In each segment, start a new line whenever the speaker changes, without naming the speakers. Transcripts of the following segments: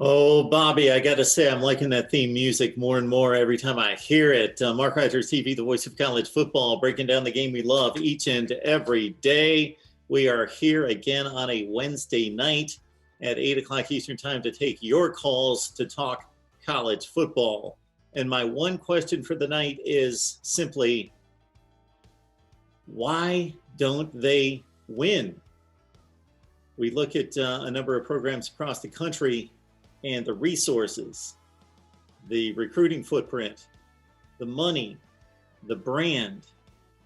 Oh, Bobby, I got to say, I'm liking that theme music more and more every time I hear it. Mark Rogers TV, the voice of college football, breaking down the game we love each and every day. We are here again on a Wednesday night at 8 o'clock Eastern Time to take your calls to talk college football. And my one question for the night is simply, why don't they win? We look at a number of programs across the country and the resources, the recruiting footprint, the money, the brand,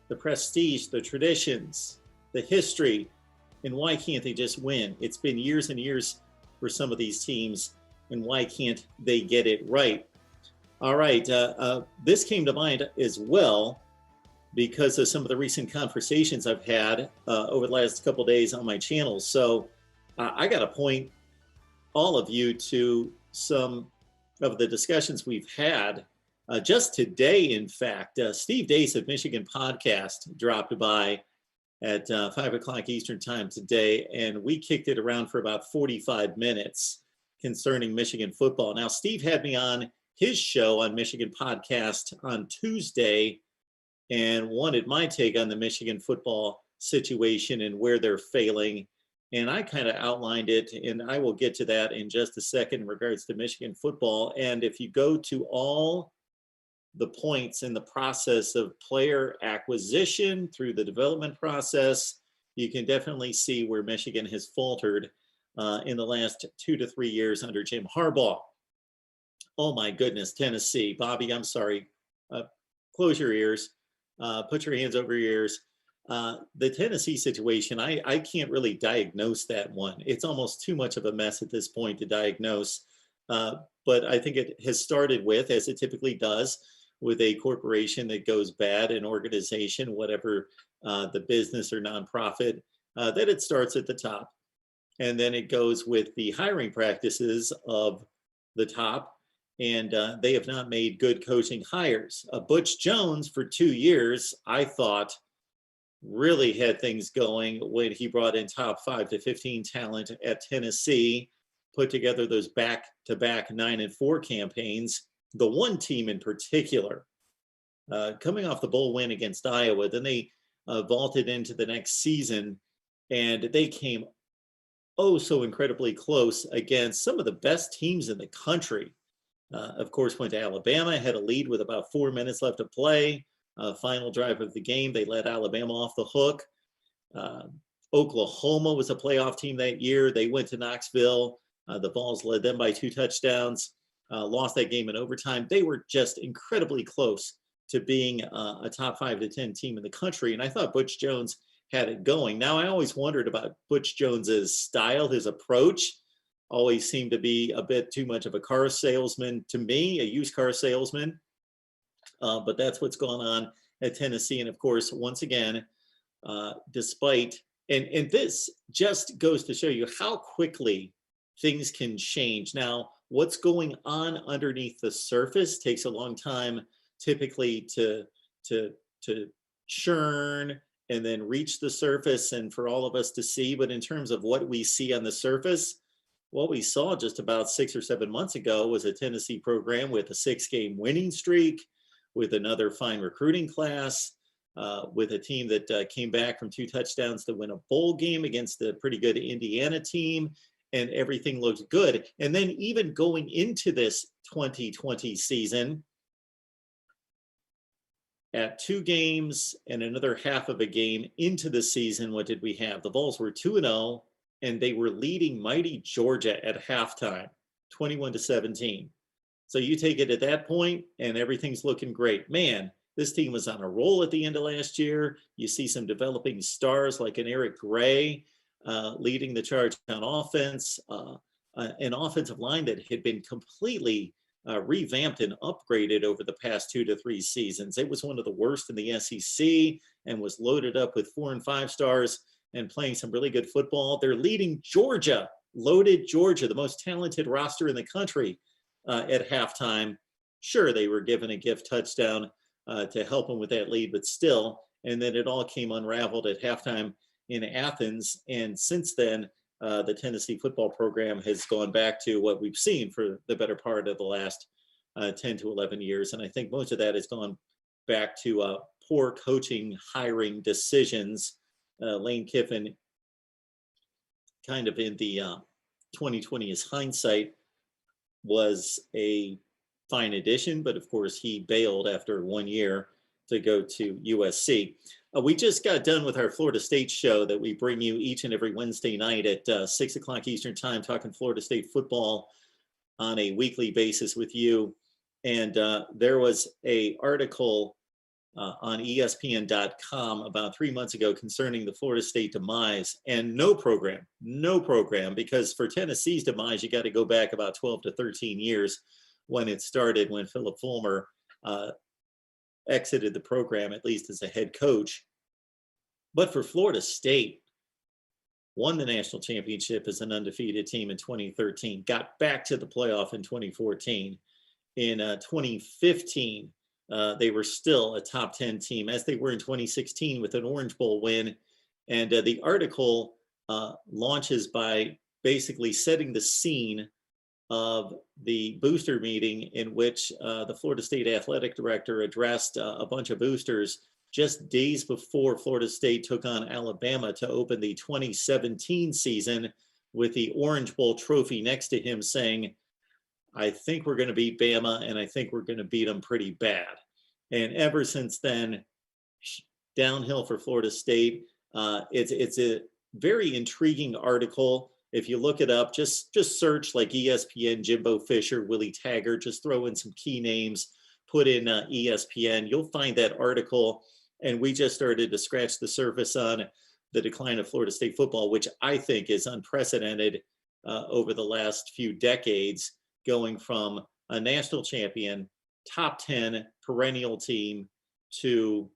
the prestige, the traditions, the history, and why can't they just win? It's been years and years for some of these teams, and why can't they get it right? All right, this came to mind as well because of some of the recent conversations I've had over the last couple of days on my channel. So I got to point all of you to some of the discussions we've had just today. In fact, Steve Dace of Michigan Podcast dropped by at 5 o'clock Eastern Time today, and we kicked it around for about 45 minutes concerning Michigan football. Now, Steve had me on his show on Michigan Podcast on Tuesday and wanted my take on the Michigan football situation and where they're failing. And I kind of outlined it, and I will get to that in just a second in regards to Michigan football. And if you go to all the points in the process of player acquisition through the development process, you can definitely see where Michigan has faltered in the last 2 to 3 years under Jim Harbaugh. Oh my goodness, Tennessee. Bobby, I'm sorry. Close your ears. Put your hands over your ears. The Tennessee situation, I can't really diagnose that one. It's almost too much of a mess at this point to diagnose. But I think it has started with, as it typically does, with a corporation that goes bad, an organization, whatever the business or nonprofit, that it starts at the top. And then it goes with the hiring practices of the top. And they have not made good coaching hires. Butch Jones, for 2 years, I thought, really had things going when he brought in top 5 to 15 talent at Tennessee, put together those back-to-back 9-4 campaigns. The one team in particular, coming off the bowl win against Iowa, then they vaulted into the next season, and they came oh so incredibly close against some of the best teams in the country. Of course, went to Alabama, had a lead with about 4 minutes left to play. Final drive of the game, they let Alabama off the hook. Oklahoma was a playoff team that year. They went to Knoxville. The Vols led them by 2 touchdowns, lost that game in overtime. They were just incredibly close to being a top 5 to 10 team in the country. And I thought Butch Jones had it going. Now, I always wondered about Butch Jones's style, his approach. Always seemed to be a bit too much of a car salesman to me, a used car salesman. But that's what's going on at Tennessee. And of course, once again, despite, and this just goes to show you how quickly things can change. Now, what's going on underneath the surface takes a long time typically to churn and then reach the surface and for all of us to see. But in terms of what we see on the surface, what we saw just about 6 or 7 months ago was a Tennessee program with a 6-game winning streak, with another fine recruiting class, with a team that came back from 2 touchdowns to win a bowl game against a pretty good Indiana team, and everything looked good. And then even going into this 2020 season, at 2 games and another half of a game into the season, what did we have? The Vols were 2-0, and they were leading mighty Georgia at halftime, 21-17. So you take it at that point, and everything's looking great. Man, this team was on a roll at the end of last year. You see some developing stars like an Eric Gray leading the charge on offense, an offensive line that had been completely revamped and upgraded over the past 2 to 3 seasons. It was one of the worst in the SEC and was loaded up with 4 and 5 stars and playing some really good football. They're leading Georgia, loaded Georgia, the most talented roster in the country at halftime. Sure, they were given a gift touchdown to help them with that lead, but still. And then it all came unraveled at halftime in Athens. And since then, the Tennessee football program has gone back to what we've seen for the better part of the last 10 to 11 years. And I think most of that has gone back to poor coaching, hiring decisions. Lane Kiffin, kind of in the 2020 is hindsight, was a fine addition, but of course he bailed after 1 year to go to USC. We just got done with our Florida State show that we bring you each and every Wednesday night at 6 o'clock Eastern time, talking Florida State football on a weekly basis with you. And there was a article on ESPN.com about 3 months ago concerning the Florida State demise, and no program, because for Tennessee's demise, you got to go back about 12 to 13 years when it started, when Philip Fulmer exited the program, at least as a head coach. But for Florida State, won the national championship as an undefeated team in 2013, got back to the playoff in 2014. In 2015, they were still a top 10 team, as they were in 2016 with an Orange Bowl win. And the article launches by basically setting the scene of the booster meeting in which the Florida State athletic director addressed a bunch of boosters just days before Florida State took on Alabama to open the 2017 season, with the Orange Bowl trophy next to him, saying, "I think we're going to beat Bama, and I think we're going to beat them pretty bad." And ever since then, downhill for Florida State. It's a very intriguing article. If you look it up, just search like ESPN, Jimbo Fisher, Willie Taggart, just throw in some key names, put in ESPN, you'll find that article. And we just started to scratch the surface on the decline of Florida State football, which I think is unprecedented over the last few decades, going from a national champion, top 10 perennial team, to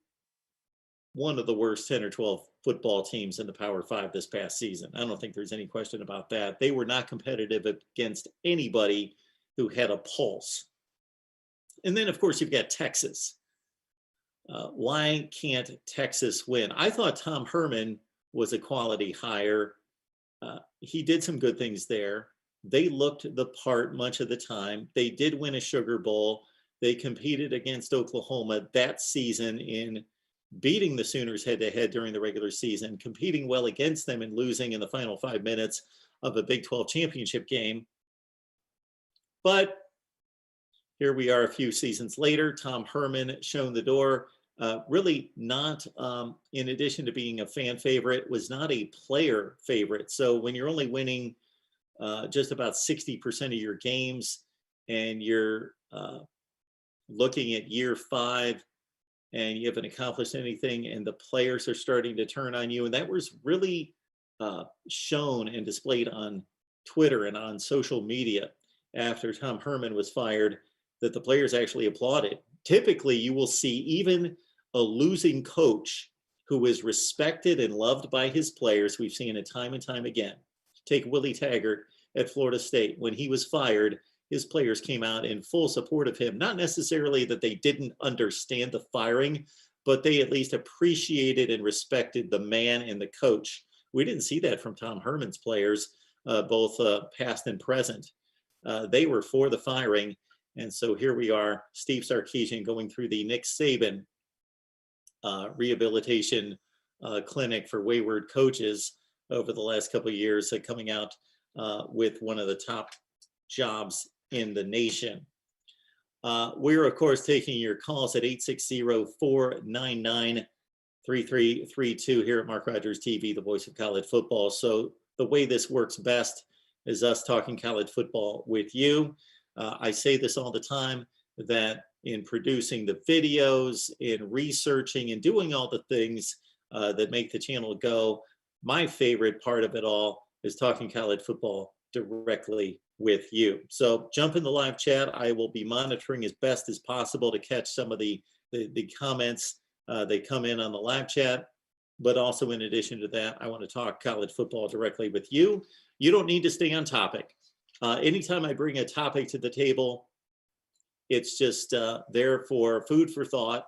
one of the worst 10 or 12 football teams in the Power Five this past season. I don't think there's any question about that. They were not competitive against anybody who had a pulse. And then, of course, you've got Texas. Why can't Texas win? I thought Tom Herman was a quality hire. He did some good things there. They looked the part much of the time. They did win a Sugar Bowl. They competed against Oklahoma that season in beating the Sooners head-to-head during the regular season, competing well against them and losing in the final 5 minutes of a Big 12 championship game. But here we are a few seasons later. Tom Herman shown the door. Really not, in addition to being a fan favorite, was not a player favorite. So when you're only winning just about 60% of your games, and you're looking at year 5 and you haven't accomplished anything, and the players are starting to turn on you, and that was really shown and displayed on Twitter and on social media after Tom Herman was fired, that the players actually applauded. Typically, you will see even a losing coach who is respected and loved by his players. We've seen it time and time again. Take Willie Taggart at Florida State. When he was fired, his players came out in full support of him. Not necessarily that they didn't understand the firing, but they at least appreciated and respected the man and the coach. We didn't see that from Tom Herman's players, both past and present. They were for the firing. And so here we are, Steve Sarkisian going through the Nick Saban rehabilitation clinic for wayward coaches over the last couple of years, coming out with one of the top jobs in the nation. We're, of course, taking your calls at 860-499-3332 here at Mark Rogers TV, the voice of college football. So the way this works best is us talking college football with you. I say this all the time, that in producing the videos, in researching and doing all the things that make the channel go, my favorite part of it all is talking college football directly with you. So jump in the live chat. I will be monitoring as best as possible to catch some of the comments that come in on the live chat. But also, in addition to that, I want to talk college football directly with you. You don't need to stay on topic. Anytime I bring a topic to the table, it's just there for food for thought.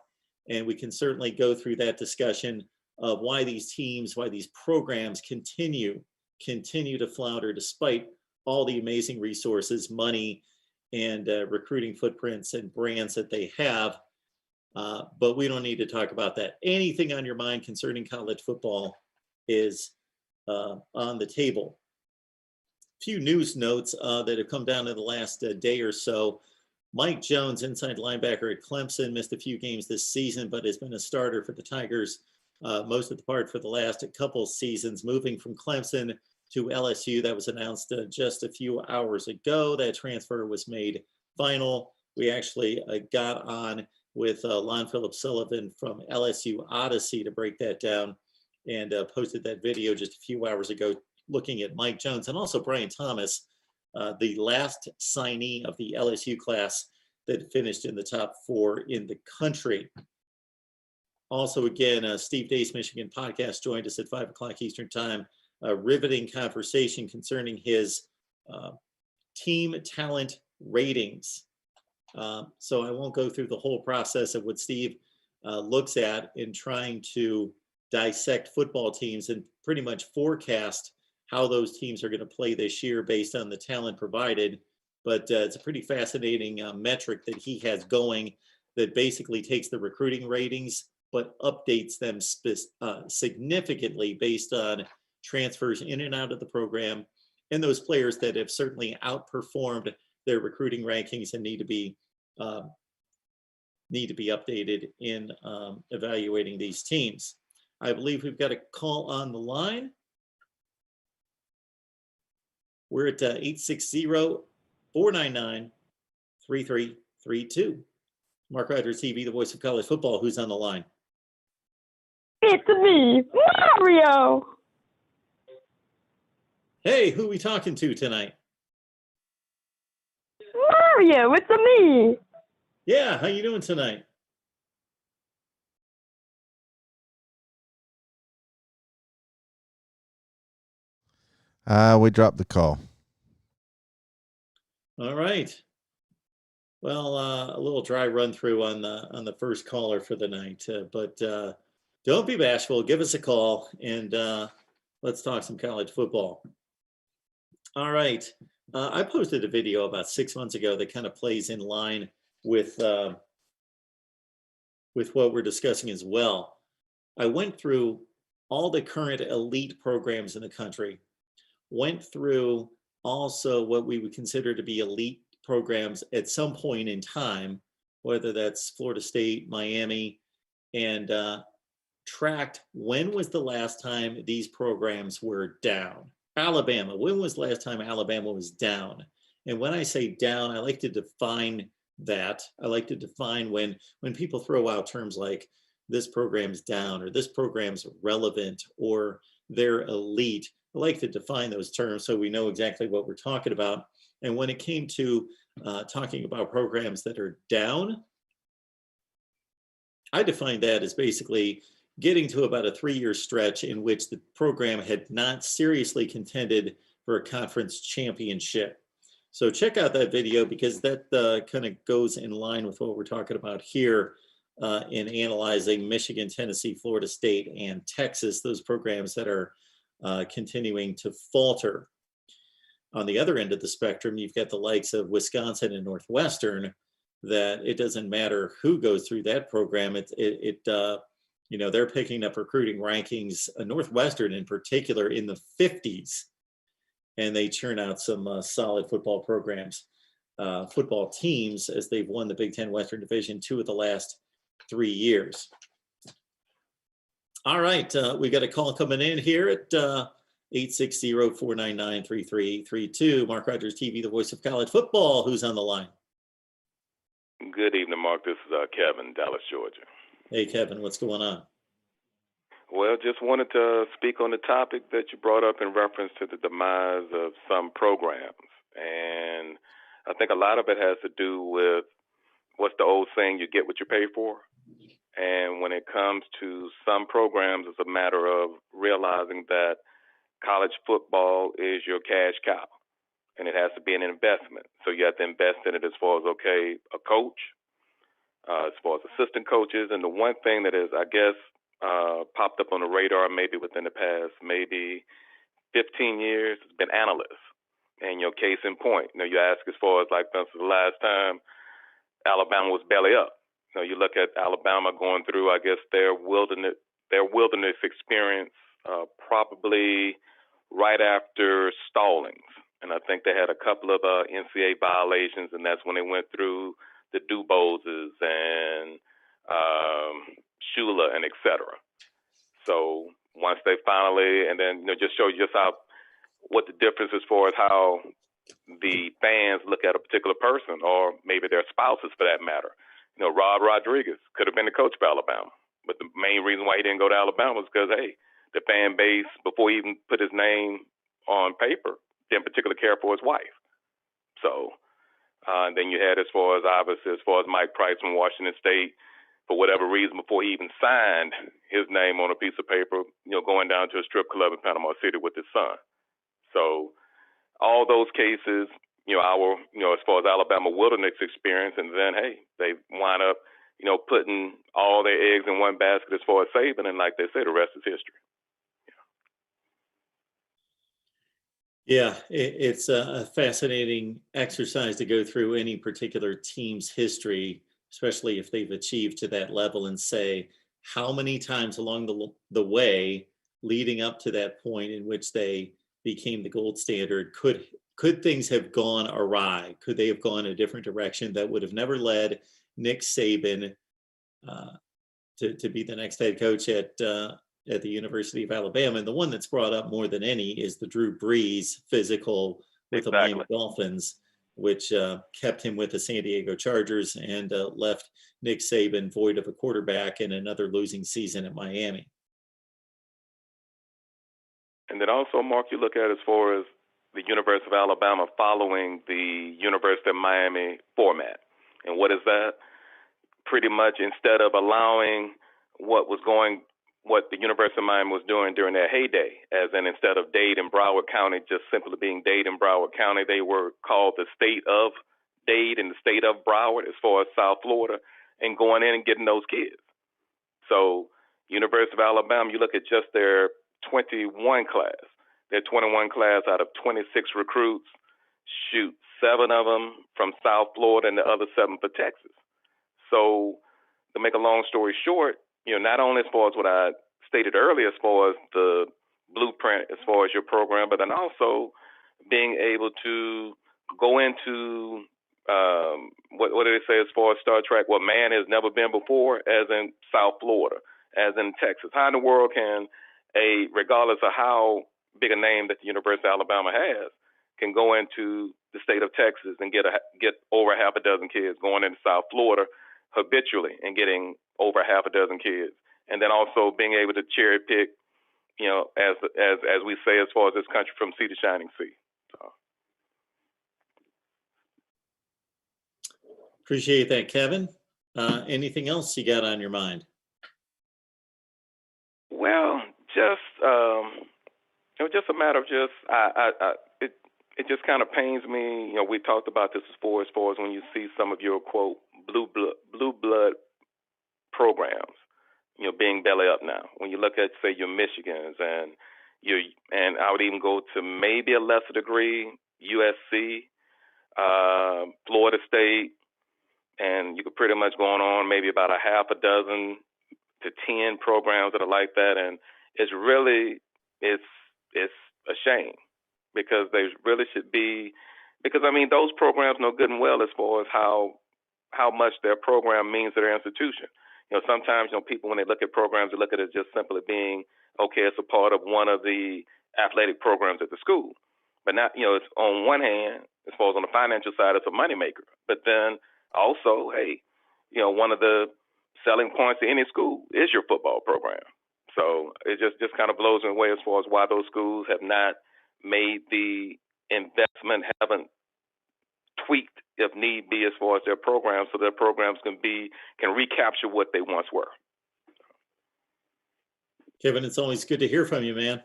And we can certainly go through that discussion of why these teams, why these programs continue continue to flounder despite all the amazing resources, money, and recruiting footprints and brands that they have. But we don't need to talk about that. Anything on your mind concerning college football is on the table. A few news notes that have come down in the last day or so. Mike Jones, inside linebacker at Clemson, missed a few games this season, but has been a starter for the Tigers most of the part for the last couple seasons, moving from Clemson to LSU. That was announced just a few hours ago. That transfer was made final. We actually got on with Lon Philip Sullivan from LSU Odyssey to break that down, and posted that video just a few hours ago looking at Mike Jones and also Brian Thomas, the last signee of the LSU class that finished in the top 4 in the country. Also, again, Steve Dace, Michigan podcast, joined us at 5 o'clock Eastern time. A riveting conversation concerning his team talent ratings. So I won't go through the whole process of what Steve looks at in trying to dissect football teams and pretty much forecast how those teams are going to play this year based on the talent provided. But it's a pretty fascinating metric that he has going that basically takes the recruiting ratings but updates them significantly based on transfers in and out of the program and those players that have certainly outperformed their recruiting rankings and need to be updated in evaluating these teams. I believe we've got a call on the line. We're at 860-499-3332. Mark Rogers TV, the voice of college football. Who's on the line?
It's me, Mario.
Hey, who are we talking to tonight?
Mario, it's me.
Yeah, how you doing tonight?
We dropped the call.
All right. Well, a little dry run through on the first caller for the night, but don't be bashful. Give us a call and let's talk some college football. All right. I posted a video about 6 months ago that kind of plays in line with what we're discussing as well. I went through all the current elite programs in the country, went through also what we would consider to be elite programs at some point in time, whether that's Florida State, Miami, and tracked when was the last time these programs were down. Alabama, when was the last time Alabama was down? And when I say down, I like to define that. I like to define when people throw out terms like this program's down or this program's relevant or they're elite. I like to define those terms so we know exactly what we're talking about. And when it came to talking about programs that are down, I define that as basically getting to about a 3-year stretch in which the program had not seriously contended for a conference championship. So check out that video because that kind of goes in line with what we're talking about here in analyzing Michigan, Tennessee, Florida State, and Texas, those programs that are continuing to falter. On the other end of the spectrum, you've got the likes of Wisconsin and Northwestern, that it doesn't matter who goes through that program. They're picking up recruiting rankings, Northwestern in particular, in the 50s, and they churn out some solid football programs, football teams, as they've won the Big Ten Western Division 2 of the last 3 years. All right, we got a call coming in here at 860-499-3332. Mark Rogers TV, the voice of college football. Who's on the line?
Good evening, Mark. This is Kevin, Dallas, Georgia.
Hey, Kevin, what's going on?
Well, just wanted to speak on the topic that you brought up in reference to the demise of some programs. And I think a lot of it has to do with what's the old saying, you get what you pay for. And when it comes to some programs, it's a matter of realizing that college football is your cash cow, and it has to be an investment. So you have to invest in it as far as, a coach, as far as assistant coaches. And the one thing that is, I guess, popped up on the radar maybe within the past maybe 15 years has been analysts. And, case in point, you ask as far as like, for instance, the last time Alabama was belly up. You look at Alabama going through, I guess, their wilderness experience probably right after Stallings. And I think they had a couple of NCAA violations, and that's when they went through the Duboses and Shula and et cetera. So once they finally, and then just show you just what the difference as far as how the fans look at a particular person, or maybe their spouses for that matter. Rob Rodriguez could have been the coach of Alabama, but the main reason why he didn't go to Alabama was because, hey, the fan base, before he even put his name on paper, didn't particularly care for his wife. So then you had as far as Mike Price from Washington State, for whatever reason, before he even signed his name on a piece of paper, going down to a strip club in Panama City with his son. So all those cases, as far as Alabama wilderness experience, and then, hey, they wind up, putting all their eggs in one basket as far as Saban, and like they say, the rest is history.
Yeah, it's a fascinating exercise to go through any particular team's history, especially if they've achieved to that level, and say how many times along the way leading up to that point in which they became the gold standard, could things have gone awry? Could they have gone a different direction that would have never led Nick Saban to be the next head coach at the University of Alabama? And the one that's brought up more than any is the Drew Brees physical with the Miami Dolphins, which kept him with the San Diego Chargers and left Nick Saban void of a quarterback in another losing season at Miami.
And then also, Mark, you look at as far as the University of Alabama following the University of Miami format. And what is that? Pretty much instead of allowing what the University of Miami was doing during their heyday, as in instead of Dade and Broward County just simply being Dade and Broward County, they were called the state of Dade and the state of Broward as far as South Florida, and going in and getting those kids. So University of Alabama, you look at just their 21 class. Their 21 class out of 26 recruits, 7 of them from South Florida and the other 7 for Texas. So to make a long story short, not only as far as what I stated earlier, as far as the blueprint, as far as your program, but then also being able to go into what do they say as far as Star Trek? What man has never been before, as in South Florida, as in Texas. How in the world can regardless of how big a name that the University of Alabama has, can go into the state of Texas and get over half a dozen kids, going into South Florida habitually and getting over half a dozen kids, and then also being able to cherry pick, as we say, as far as this country from sea to shining sea. So.
Appreciate that, Kevin. Anything else you got on your mind?
Well, just a matter of it just kind of pains me. We talked about this as far as when you see some of your quote blue blood programs, being belly up now. When you look at, say, your Michigans and I would even go to maybe a lesser degree USC, Florida State, and you could pretty much go on maybe about a half a dozen to 10 programs that are like that, and it's a shame, because they really should be, because those programs know good and well as far as how much their program means to their institution. Sometimes people, when they look at programs, they look at it just simply being, okay, it's a part of one of the athletic programs at the school. But not, it's on one hand, as far as on the financial side, it's a moneymaker. But then also, hey, one of the selling points to any school is your football program. So it just kind of blows me away as far as why those schools have not made the investment, haven't tweaked, if need be, as far as their programs, so their programs can recapture what they once were.
Kevin, it's always good to hear from you, man.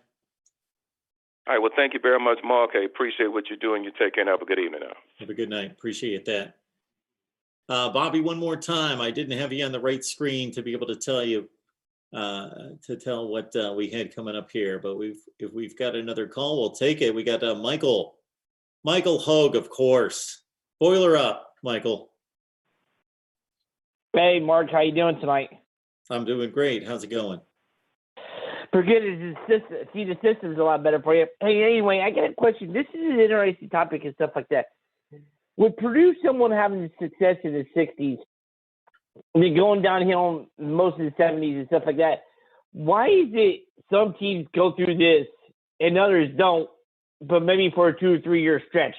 All right. Well, thank you very much, Mark. I appreciate what you're doing. You take care and have a good evening now.
Have a good night. Appreciate that. Bobby, one more time. I didn't have you on the right screen to be able to tell you to tell what we had coming up here. But if we've got another call, we'll take it. We got Michael Hogue, of course. Boiler up, Michael.
Hey, Mark, how you doing tonight?
I'm doing great. How's it going?
Pretty good. The system's a lot better for you. Hey, anyway, I got a question. This is an interesting topic and stuff like that. With Purdue, someone having success in the 60s, and then going downhill most of the 70s and stuff like that, why is it some teams go through this and others don't, but maybe for a 2 or 3 year stretch?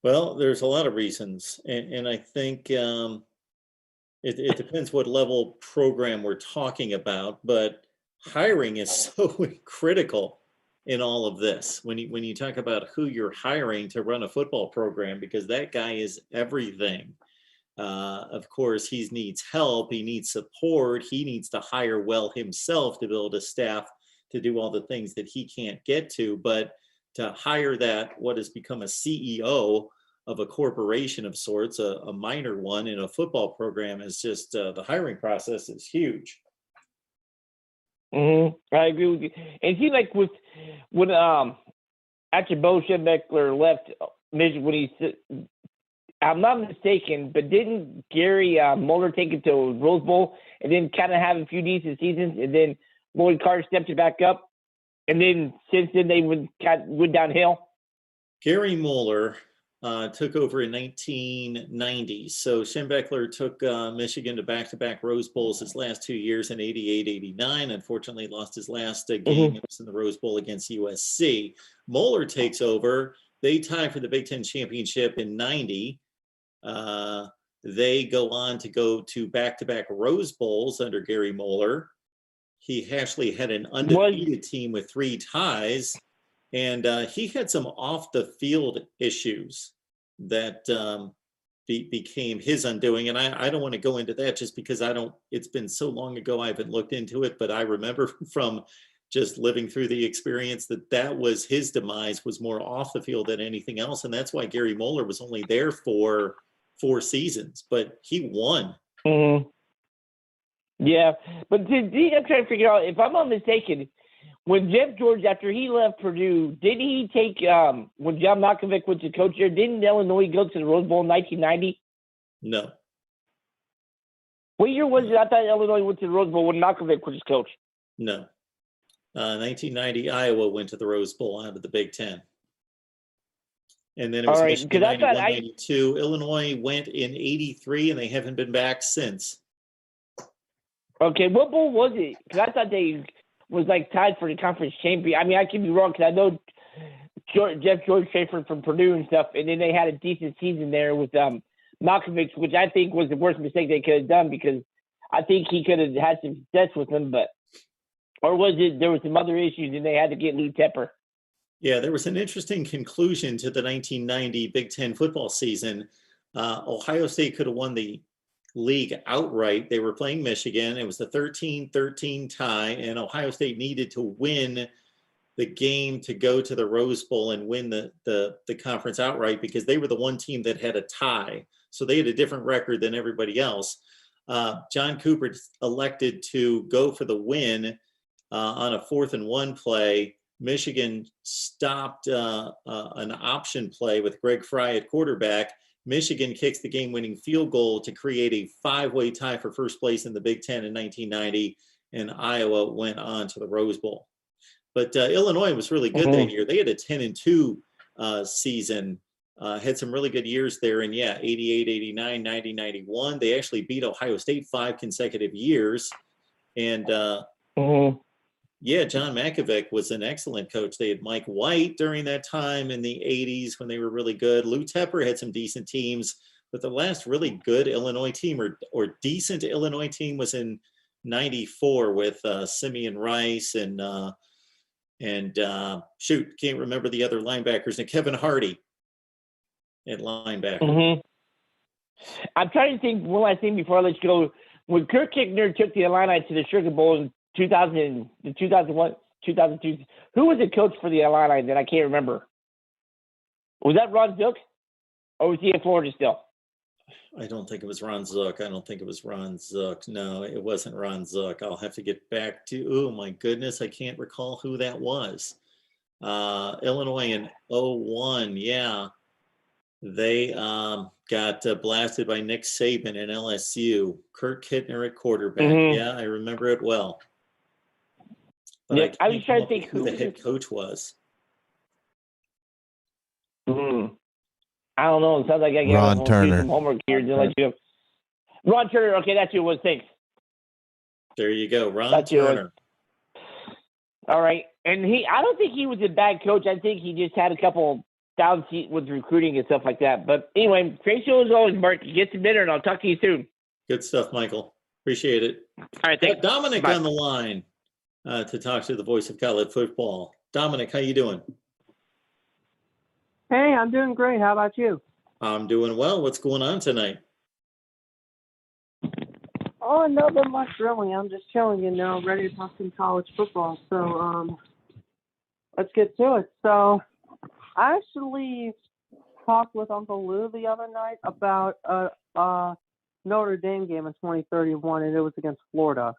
Well, there's a lot of reasons, and I think it depends what level program we're talking about, but hiring is so critical in all of this. When you talk about who you're hiring to run a football program, because that guy is everything. Of course, he needs help, he needs support, he needs to hire well himself to build a staff to do all the things that he can't get to. But to hire what has become a CEO of a corporation of sorts, a minor one in a football program, is just the hiring process is huge.
I agree with you. And it seemed like when after Bo Schembechler left Michigan, when I'm not mistaken, but didn't Gary Moeller take it to Rose Bowl and then kind of have a few decent seasons, and then Lloyd Carter stepped it back up, and then since then they went downhill?
Gary Moeller took over in 1990. So Schembechler took Michigan to back-to-back Rose Bowls his last 2 years in 88, 89. Unfortunately, lost his last game. It was in the Rose Bowl against USC. Moeller takes over. They tie for the Big Ten championship in 90. They go on to go to back-to-back Rose Bowls under Gary Moeller. He actually had an undefeated team with 3 ties. And he had some off-the-field issues that became his undoing. And I don't want to go into that just because it's been so long ago I haven't looked into it. But I remember from just living through the experience that was his demise, was more off the field than anything else. And that's why Gary Moeller was only there for 4 seasons. But he won.
Yeah. But I'm trying to figure out, if I'm not mistaken, when Jeff George, after he left Purdue, didn't he take, when John Malkovich was the coach there, didn't Illinois go to the Rose Bowl in 1990?
No.
What year was it? I thought Illinois went to the Rose Bowl when Malkovich was his coach.
No. 1990, Iowa went to the Rose Bowl out of the Big Ten. And then it was Michigan 91, 92. Illinois went in 83, and they haven't been back since. Okay,
what bowl was it? Because I thought they was like tied for the conference champion. I mean, I could be wrong because I know Jeff George Schaefer from Purdue and stuff, and then they had a decent season there with Malkovich, which I think was the worst mistake they could have done, because I think he could have had some success with them, or was it there was some other issues and they had to get Lou Tepper?
Yeah, there was an interesting conclusion to the 1990 Big Ten football season. Ohio State could have won the league outright. They were playing Michigan. It was the 13-13 tie, and Ohio State needed to win the game to go to the Rose Bowl and win the conference outright, because they were the one team that had a tie. So they had a different record than everybody else. John Cooper elected to go for the win on a 4th and 1 play. Michigan stopped an option play with Greg Fry at quarterback. Michigan kicks the game-winning field goal to create a 5-way tie for first place in the Big Ten in 1990, and Iowa went on to the Rose Bowl. But Illinois was really good that year. They had a 10-2 season, had some really good years there. And 88, 89, 90, 91. They actually beat Ohio State 5 consecutive years. And John Malkovich was an excellent coach. They had Mike White during that time in the 80s when they were really good. Lou Tepper had some decent teams, but the last really good Illinois team or decent Illinois team was in 94 with Simeon Rice and can't remember the other linebackers, and Kevin Hardy at linebacker.
I'm trying to think one last thing before I let you go. When Kirk Kickner took the Illini to the Sugar Bowl in 2001, 2002, who was the coach for the Illini that I can't remember? Was that Ron Zook, or was he in Florida still?
I don't think it was Ron Zook. I don't think it was Ron Zook. No, it wasn't Ron Zook. I'll have to get back to, oh my goodness, I can't recall who that was. Illinois in 01, yeah. They got blasted by Nick Saban in LSU. Kurt Kittner at quarterback. Yeah, I remember it well. But
Yep,
I
was trying to think
who the head coach was.
I don't know. It sounds like I got
Ron Turner.
some homework here. Ron Turner. Okay, that's who it was. Thanks.
There you go, Ron Turner.
All right, and I don't think he was a bad coach. I think he just had a couple down seat with recruiting and stuff like that. But anyway, great show as always, Mark. Get some dinner, and I'll talk to you soon.
Good stuff, Michael. Appreciate it.
All right, thanks.
Dominic
Bye.
on the line to talk to the voice of college football. Dominic, how you doing?
Hey, I'm doing great. How about you?
I'm doing well. What's going on tonight?
Oh, nothing much really. I'm just chilling, ready to talk some college football. So, let's get to it. So, I actually talked with Uncle Lou the other night about a Notre Dame game in 2031, and it was against Florida.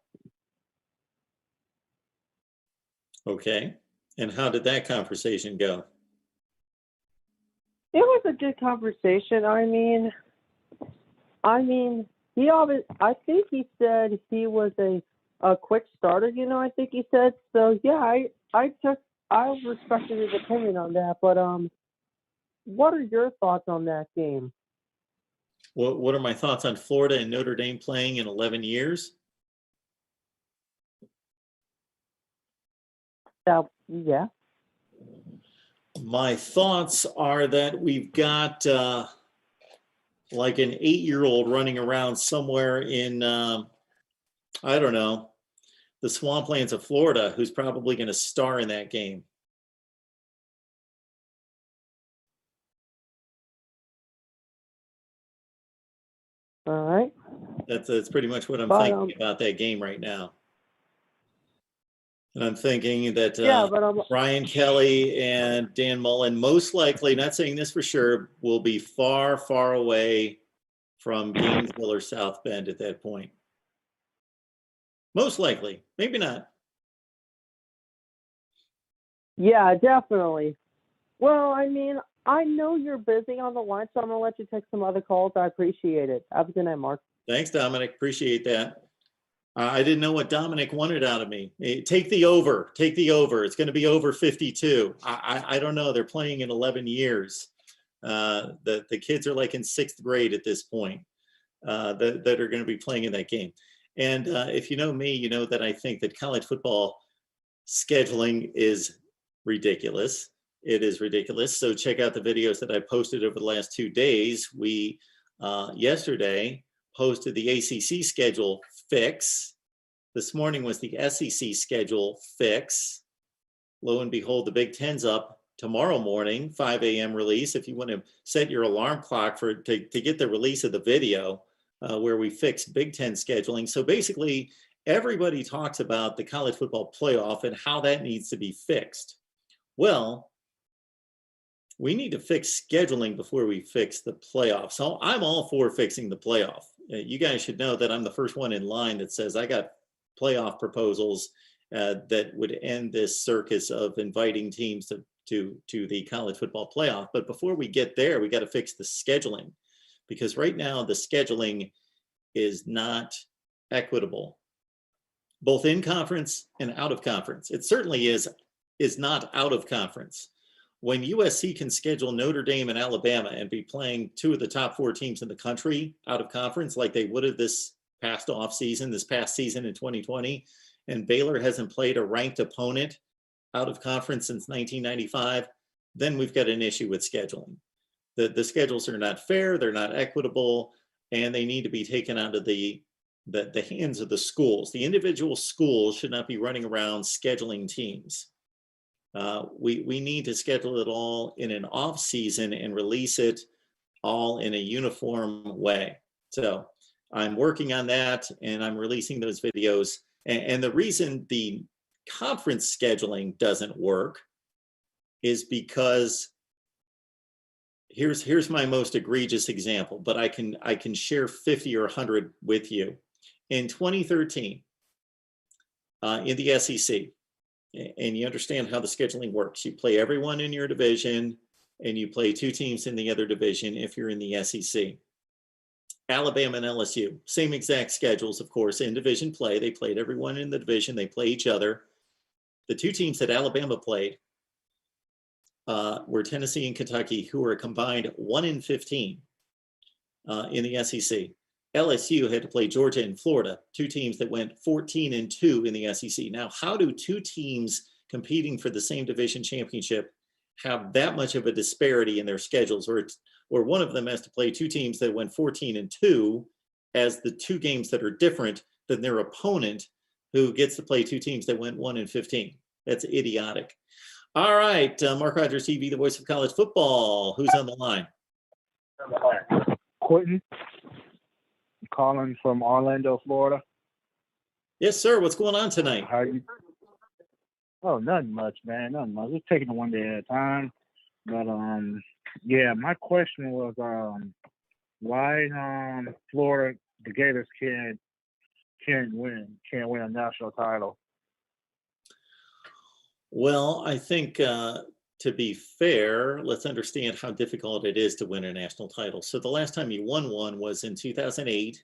Okay. And how did that conversation go?
It was a good conversation. I mean, I think he said he was a quick starter. I think he said so. Yeah, I respected his opinion on that. But what are your thoughts on that game?
What are my thoughts on Florida and Notre Dame playing in 11 years?
Yeah.
My thoughts are that we've got like an 8-year-old running around somewhere in, I don't know, the swamplands of Florida who's probably going to star in that game.
All right.
That's pretty much what I'm thinking about that game right now. And I'm thinking that Brian Kelly and Dan Mullen, most likely, not saying this for sure, will be far, far away from Gainesville or South Bend at that point. Most likely, maybe not.
Yeah, definitely. Well, I mean, I know you're busy on the line, so I'm going to let you take some other calls. I appreciate it. Have a good night, Mark.
Thanks, Dominic. Appreciate that. I didn't know what Dominic wanted out of me. Take the over. Take the over. It's going to be over 52. I don't know. They're playing in 11 years. The kids are like in 6th grade at this point that are going to be playing in that game. And if you know me, you know that I think that college football scheduling is ridiculous. It is ridiculous. So check out the videos that I posted over the last 2 days. We yesterday posted the ACC schedule fix. This morning was the SEC schedule fix. Lo and behold, the Big Ten's up tomorrow morning, 5 a.m. release. If you want to set your alarm clock to get the release of the video where we fix Big Ten scheduling. So basically, everybody talks about the college football playoff and how that needs to be fixed. Well, we need to fix scheduling before we fix the playoff. So I'm all for fixing the playoff. You guys should know that I'm the first one in line that says I got playoff proposals that would end this circus of inviting teams to the college football playoff. But before we get there, we got to fix the scheduling, because right now the scheduling is not equitable, both in conference and out of conference. It certainly is not out of conference. When USC can schedule Notre Dame and Alabama and be playing 2 of the top 4 teams in the country out of conference like they would have this past season in 2020, and Baylor hasn't played a ranked opponent out of conference since 1995, then we've got an issue with scheduling. The schedules are not fair, they're not equitable, and they need to be taken out of the hands of the schools. The individual schools should not be running around scheduling teams. We need to schedule it all in an off season and release it all in a uniform way. So I'm working on that, and I'm releasing those videos. And the reason the conference scheduling doesn't work is because Here's my most egregious example, but I can share 50 or 100 with you. In 2013, in the SEC, and you understand how the scheduling works. You play everyone in your division, and you play 2 teams in the other division if you're in the SEC. Alabama and LSU, same exact schedules, of course, in division play. They played everyone in the division. They play each other. The 2 teams that Alabama played were Tennessee and Kentucky, who were a combined 1-15 in the SEC. LSU had to play Georgia and Florida, 2 teams that went 14-2 in the SEC. Now, how do 2 teams competing for the same division championship have that much of a disparity in their schedules, or one of them has to play 2 teams that went 14-2 as the 2 games that are different than their opponent, who gets to play 2 teams that went 1-15? That's idiotic. All right, Mark Rogers TV, the voice of college football. Who's on the line?
Quentin, calling from Orlando, Florida.
Yes, sir. What's going on tonight?
How you? Oh, nothing much, man. Nothing much. We're taking it one day at a time. But yeah, my question was why Florida, the Gators can't win a national title.
Well, I think to be fair, let's understand how difficult it is to win a national title. So the last time you won one was in 2008.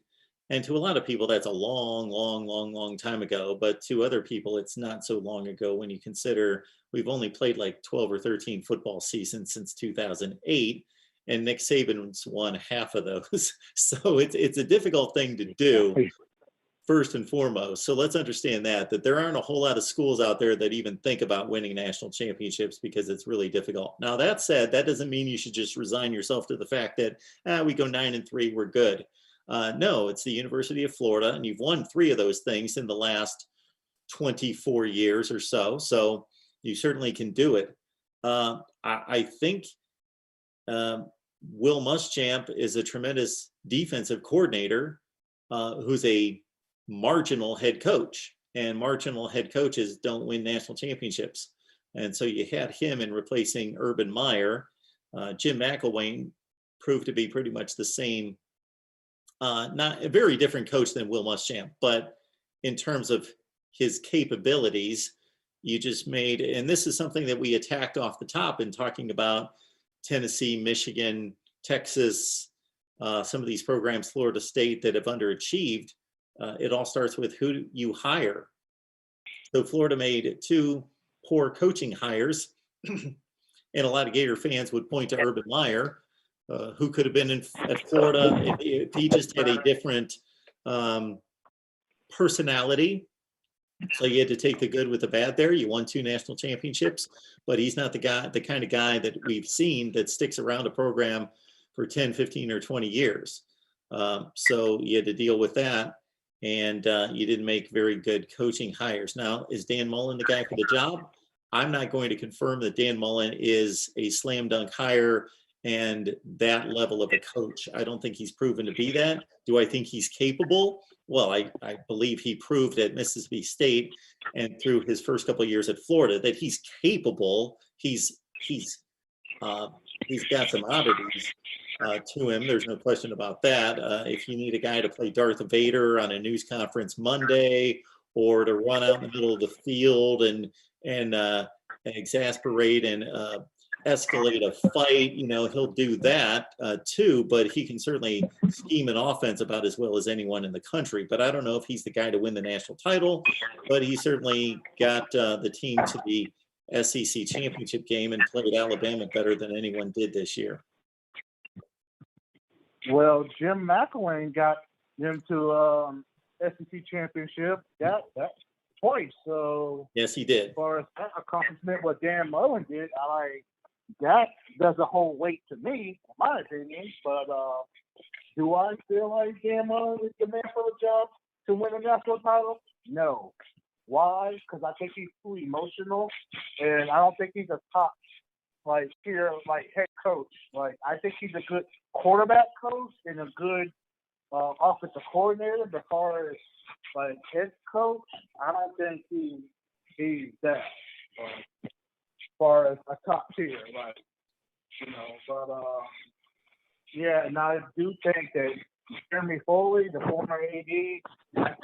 And to a lot of people, that's a long time ago. But to other people, it's not so long ago when you consider we've only played like 12 or 13 football seasons since 2008. And Nick Saban's won half of those. So it's a difficult thing to do, first and foremost. So let's understand that there aren't a whole lot of schools out there that even think about winning national championships because it's really difficult. Now, that said, that doesn't mean you should just resign yourself to the fact that we go 9-3, we're good. No, it's the University of Florida, and you've won 3 of those things in the last 24 years or so. So you certainly can do it. I think Will Muschamp is a tremendous defensive coordinator who's a marginal head coach, and marginal head coaches don't win national championships. And so you had him in replacing Urban Meyer. Jim McElwain proved to be pretty much the same, not a very different coach than Will Muschamp, but in terms of his capabilities, you just made, and this is something that we attacked off the top in talking about Tennessee, Michigan, Texas, some of these programs, Florida State, that have underachieved. It all starts with who you hire. So Florida made 2 poor coaching hires, and a lot of Gator fans would point to Urban Meyer, who could have been at Florida if he just had a different personality. So you had to take the good with the bad there. You won 2 national championships, but he's not the kind of guy that we've seen that sticks around a program for 10, 15, or 20 years. So you had to deal with that, and you didn't make very good coaching hires. Now, is Dan Mullen the guy for the job? I'm not going to confirm that Dan Mullen is a slam dunk hire and that level of a coach. I don't think he's proven to be that. Do I think he's capable? Well, I believe he proved at Mississippi State and through his first couple of years at Florida that he's capable. He's got some oddities to him. There's no question about that. If you need a guy to play Darth Vader on a news conference Monday, or to run out in the middle of the field and exasperate and escalate a fight, he'll do that too, but he can certainly scheme an offense about as well as anyone in the country. But I don't know if he's the guy to win the national title, but he certainly got the team to the SEC championship game and played Alabama better than anyone did this year.
Well, Jim McElwain got them to SEC championship that twice. So
yes, he did.
As far as that accomplishment, what Dan Mullen did, that doesn't hold weight to me, in my opinion. But do I feel like Dan Mullen is the man for the job to win a national title? No. Why? Because I think he's too emotional, and I don't think he's a top tier head coach. I think he's a good quarterback coach and a good offensive coordinator. But as far as head coach, I don't think he's that. As far as a top tier, But yeah, and I do think that Jeremy Foley, the former AD,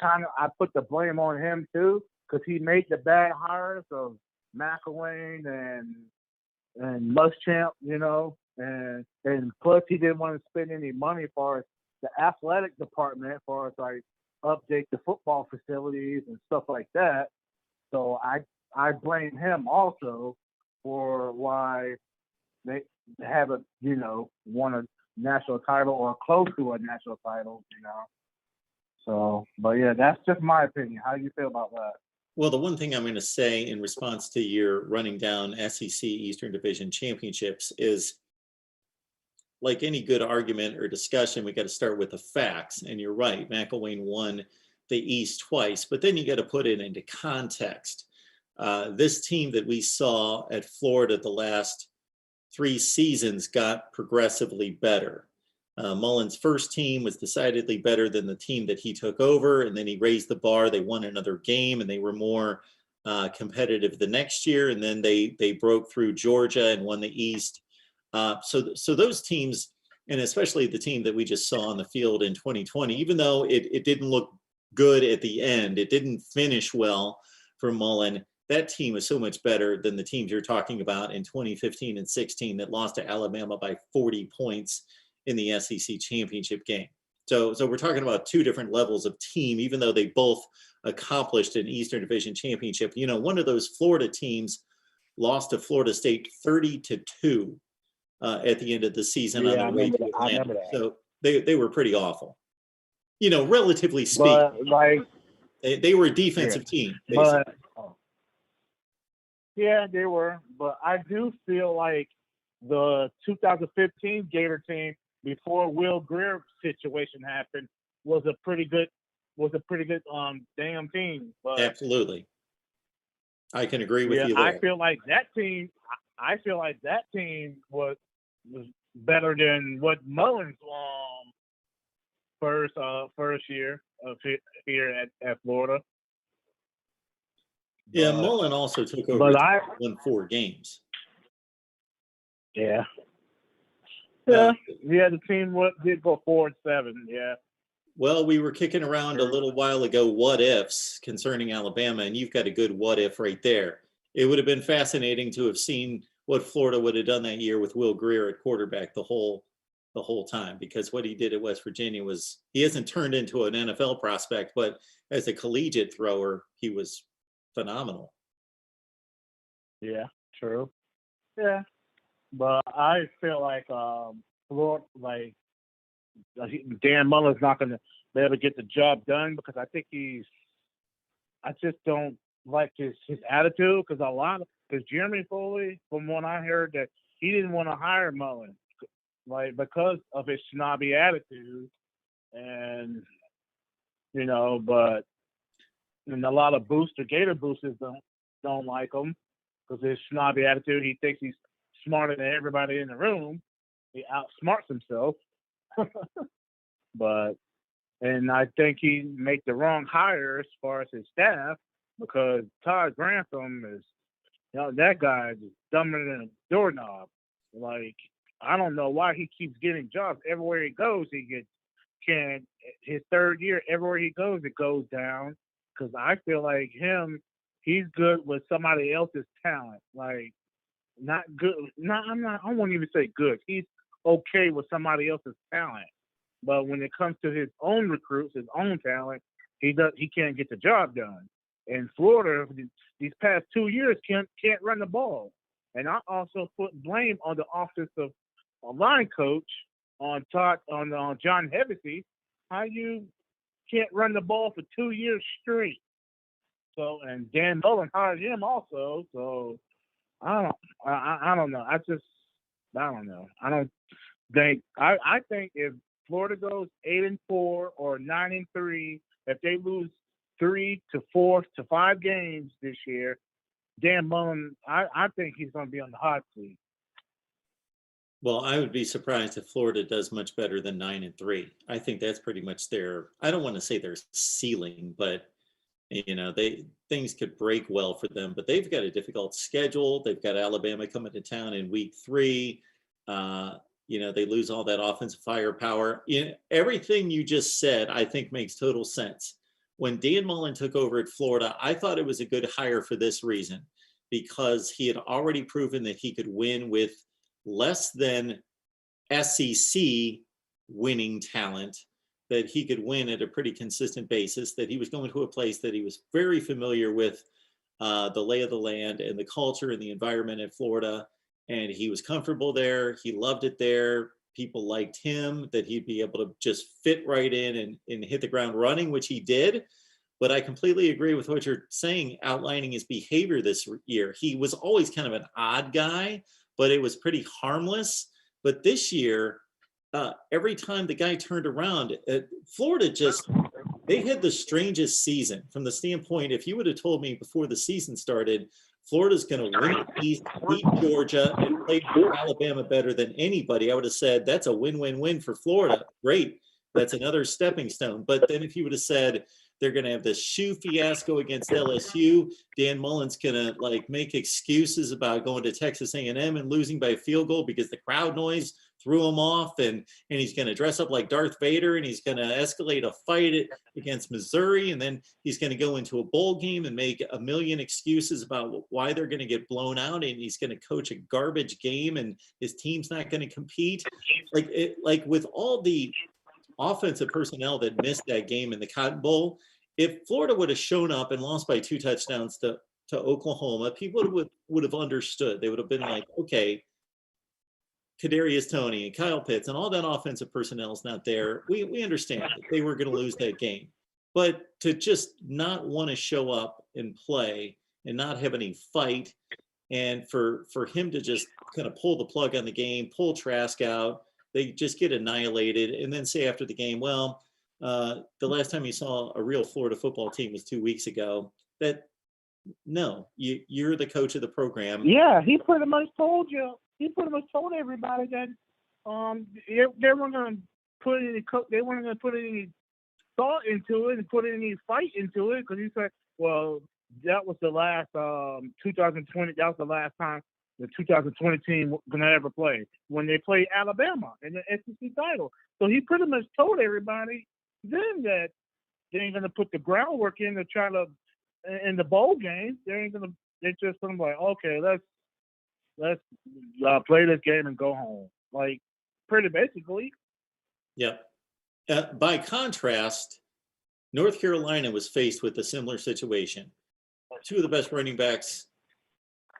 I put the blame on him too, because he made the bad hires of McElwain and Muschamp, and plus he didn't want to spend any money for the athletic department, for us like update the football facilities and stuff like that. So I blame him also for why they haven't, won a national title or close to a national title, So, but yeah, that's just my opinion. How do you feel about that?
Well, the one thing I'm going to say in response to your running down SEC Eastern Division championships is, like any good argument or discussion, we got to start with the facts. And you're right, McElwain won the East twice, but then you got to put it into context. This team that we saw at Florida the last 3 seasons got progressively better. Mullen's first team was decidedly better than the team that he took over, and then he raised the bar. They won another game, and they were more competitive the next year, and then they broke through Georgia and won the East. So those teams, and especially the team that we just saw on the field in 2020, even though it didn't look good at the end, it didn't finish well for Mullen, that team is so much better than the teams you're talking about in 2015 and 16 that lost to Alabama by 40 points in the SEC championship game. So we're talking about 2 different levels of team, even though they both accomplished an Eastern Division championship. One of those Florida teams lost to Florida State 30-2 at the end of the season on their way to Atlanta. So they were pretty awful. Relatively speaking.
But,
they were a defensive team.
Yeah, they were. But I do feel like the 2015 Gator team, before Will Greer situation happened, was a pretty good damn team. But
absolutely, I can agree with you there.
I feel like that team was better than what Mullen's first year of here at Florida.
Yeah, Mullen also took over. Won 4 games.
Yeah. The team did go 4-7. Yeah.
Well, we were kicking around a little while ago what ifs concerning Alabama, and you've got a good what if right there. It would have been fascinating to have seen what Florida would have done that year with Will Greer at quarterback the whole time, because what he did at West Virginia was, he hasn't turned into an NFL prospect, but as a collegiate thrower, he was phenomenal.
Yeah, true. Yeah. But I feel like Florida, Dan Mullen's not going to be able to get the job done, because I think I just don't like his attitude, because Jeremy Foley, from what I heard, that he didn't want to hire Mullen, because of his snobby attitude, and but and a lot of Gator boosters don't like him because of his snobby attitude. He thinks he's smarter than everybody in the room. He outsmarts himself. And I think he made the wrong hire as far as his staff, because Todd Grantham is, that guy is dumber than a doorknob. I don't know why he keeps getting jobs. Everywhere he goes, his third year, everywhere he goes, it goes down. Because I feel like he's good with somebody else's talent. Not good. I won't even say good. He's okay with somebody else's talent. But when it comes to his own recruits, his own talent, he can't get the job done. And Florida, these past 2 years, can't run the ball. And I also put blame on the offensive line coach, on John Hevesy. How you can't run the ball for 2 years straight? So, and Dan Mullen hired him also. So I don't know. I don't know. I don't think. I think if Florida goes 8-4 or 9-3, if they lose 3 to 4 to 5 games this year, Dan Mullen, I think he's going to be on the hot seat.
Well, I would be surprised if Florida does much better than 9-3. I think that's pretty much I don't want to say their ceiling, but things could break well for them. But they've got a difficult schedule. They've got Alabama coming to town in week 3. They lose all that offensive firepower. Everything you just said, I think, makes total sense. When Dan Mullen took over at Florida, I thought it was a good hire for this reason, because he had already proven that he could win with less than SEC winning talent, that he could win at a pretty consistent basis, that he was going to a place that he was very familiar with, the lay of the land and the culture and the environment in Florida. And he was comfortable there. He loved it there. People liked him, that he'd be able to just fit right in and hit the ground running, which he did. But I completely agree with what you're saying, outlining his behavior this year. He was always kind of an odd guy, but it was pretty harmless. But this year, every time the guy turned around, Florida they had the strangest season from the standpoint, if you would have told me before the season started, Florida's going to win the East, beat Georgia, and play Alabama better than anybody, I would have said that's a win-win-win for Florida. Great. That's another stepping stone. But then if you would have said they're going to have this shoe fiasco against LSU, Dan Mullen's going to make excuses about going to Texas A&M and losing by a field goal because the crowd noise threw him off, and he's going to dress up like Darth Vader, and he's going to escalate a fight against Missouri, and then he's going to go into a bowl game and make a million excuses about why they're going to get blown out, and he's going to coach a garbage game, and his team's not going to compete. With all the offensive personnel that missed that game in the Cotton Bowl, if Florida would have shown up and lost by 2 touchdowns to Oklahoma, people would have understood. They would have been like, okay, Kadarius Toney and Kyle Pitts and all that offensive personnel is not there. We understand that they were going to lose that game. But to just not want to show up and play and not have any fight, and for him to just kind of pull the plug on the game, pull Trask out, they just get annihilated, and then say after the game, well, the last time you saw a real Florida football team was 2 weeks ago. No, you're the coach of the program.
Yeah, he pretty much told you. He pretty much told everybody that they weren't going to put any thought into it and put any fight into it, because he said, well, that was the last 2020. That was the last time the 2020 team going to ever play, when they played Alabama in the SEC title. So he pretty much told everybody then that they ain't going to put the groundwork in to try to in the bowl game. They're just going to be like, okay, let's play this game and go home. Pretty basically.
Yeah. By contrast, North Carolina was faced with a similar situation. 2 of the best running backs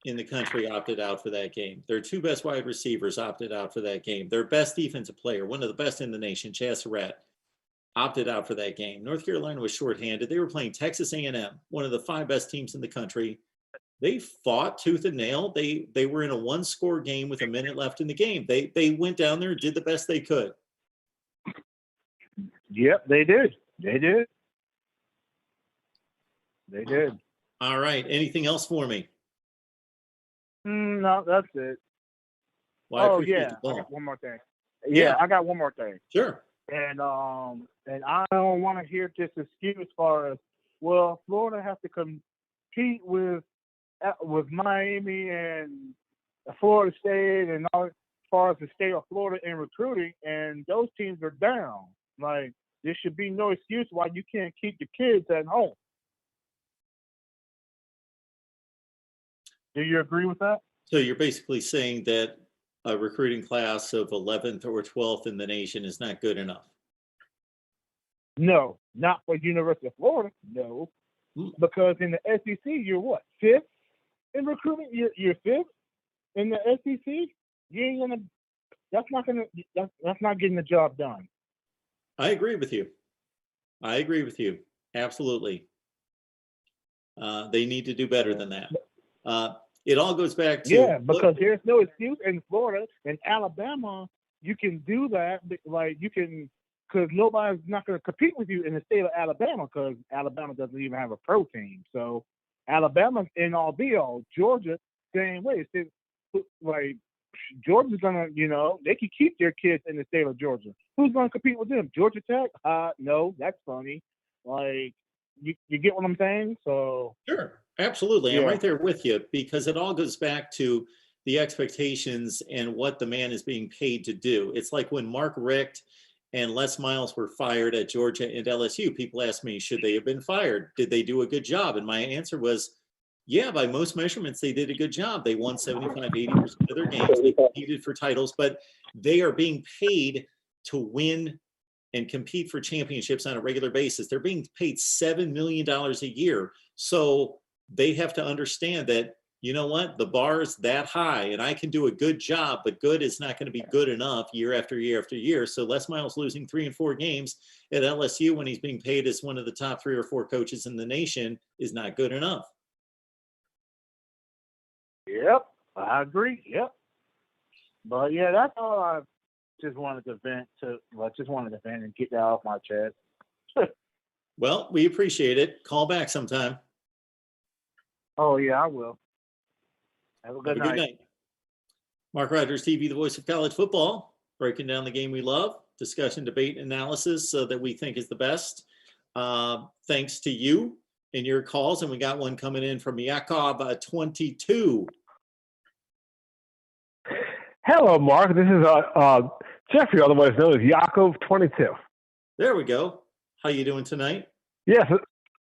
in the country opted out for that game. Their 2 best wide receivers opted out for that game. Their best defensive player, one of the best in the nation, Chaz Surratt, opted out for that game. North Carolina was shorthanded. They were playing Texas A&M, one of the 5 best teams in the country. They fought tooth and nail. They were in a 1-score game with a minute left in the game. They went down there and did the best they could.
Yep, they did.
All right. Anything else for me?
No, that's it.
Well, I
I got one more thing. Yeah, I got one more thing.
Sure.
And I don't want to hear this excuse as far as, well, Florida has to compete with Miami and Florida State and all, as far as the state of Florida in recruiting, and those teams are down. There should be no excuse why you can't keep the kids at home. Do you agree with that?
So you're basically saying that a recruiting class of 11th or 12th in the nation is not good enough?
No, not for University of Florida. No, because in the SEC, you're what, 5th in recruiting? You're 5th in the SEC. You ain't gonna. That's not getting the job done.
I agree with you. Absolutely. They need to do better than that. It all goes back to
because there's no excuse in Florida and Alabama. You can do that, because nobody's not going to compete with you in the state of Alabama, because Alabama doesn't even have a pro team. So Alabama's in all be all. Georgia, same way. Georgia's gonna, they can keep their kids in the state of Georgia. Who's gonna compete with them? Georgia Tech? No, that's funny. You get what I'm saying? So
sure, absolutely, yeah. I'm right there with you, because it all goes back to the expectations and what the man is being paid to do. It's like when Mark Richt and Les Miles were fired at Georgia and LSU. People asked me, should they have been fired? Did they do a good job? And my answer was, yeah, by most measurements, they did a good job. They won 75, 80% of their games. They competed for titles, but they are being paid to win and compete for championships on a regular basis. They're being paid $7 million a year. So they have to understand that, you know what, the bar is that high and I can do a good job, but good is not going to be good enough year after year after year. So Les Miles losing 3 and 4 games at LSU when he's being paid as one of the top 3 or 4 coaches in the nation is not good enough.
Yep, I agree. Yep. But yeah, that's all I just wanted to vent and get that off my chest.
Well, we appreciate it. Call back sometime.
Oh yeah, I will. Have a good night.
Mark Rogers TV, the voice of college football, breaking down the game we love, discussion, debate, analysis that we think is the best. Thanks to you and your calls, and we got one coming in from Yakov 22.
Hello, Mark. This is Jeffrey, otherwise known as Yakov 22.
There we go. How you doing tonight?
Yes,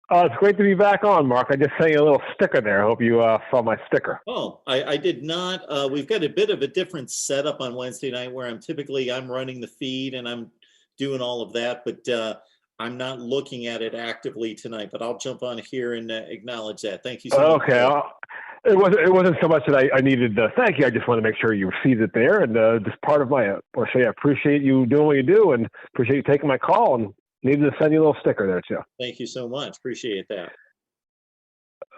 it's great to be back on, Mark. I just sent you a little sticker there. I hope you saw my sticker.
Oh, I did not. We've got a bit of a different setup on Wednesday night where I'm running the feed and I'm doing all of that, but I'm not looking at it actively tonight. But I'll jump on here and acknowledge that. Thank you so much.
Okay. It wasn't so much that I needed to thank you. I just want to make sure you received it there, and just part of my or say I appreciate you doing what you do, and appreciate you taking my call, and needed to send you a little sticker there too.
Thank you so much. Appreciate that.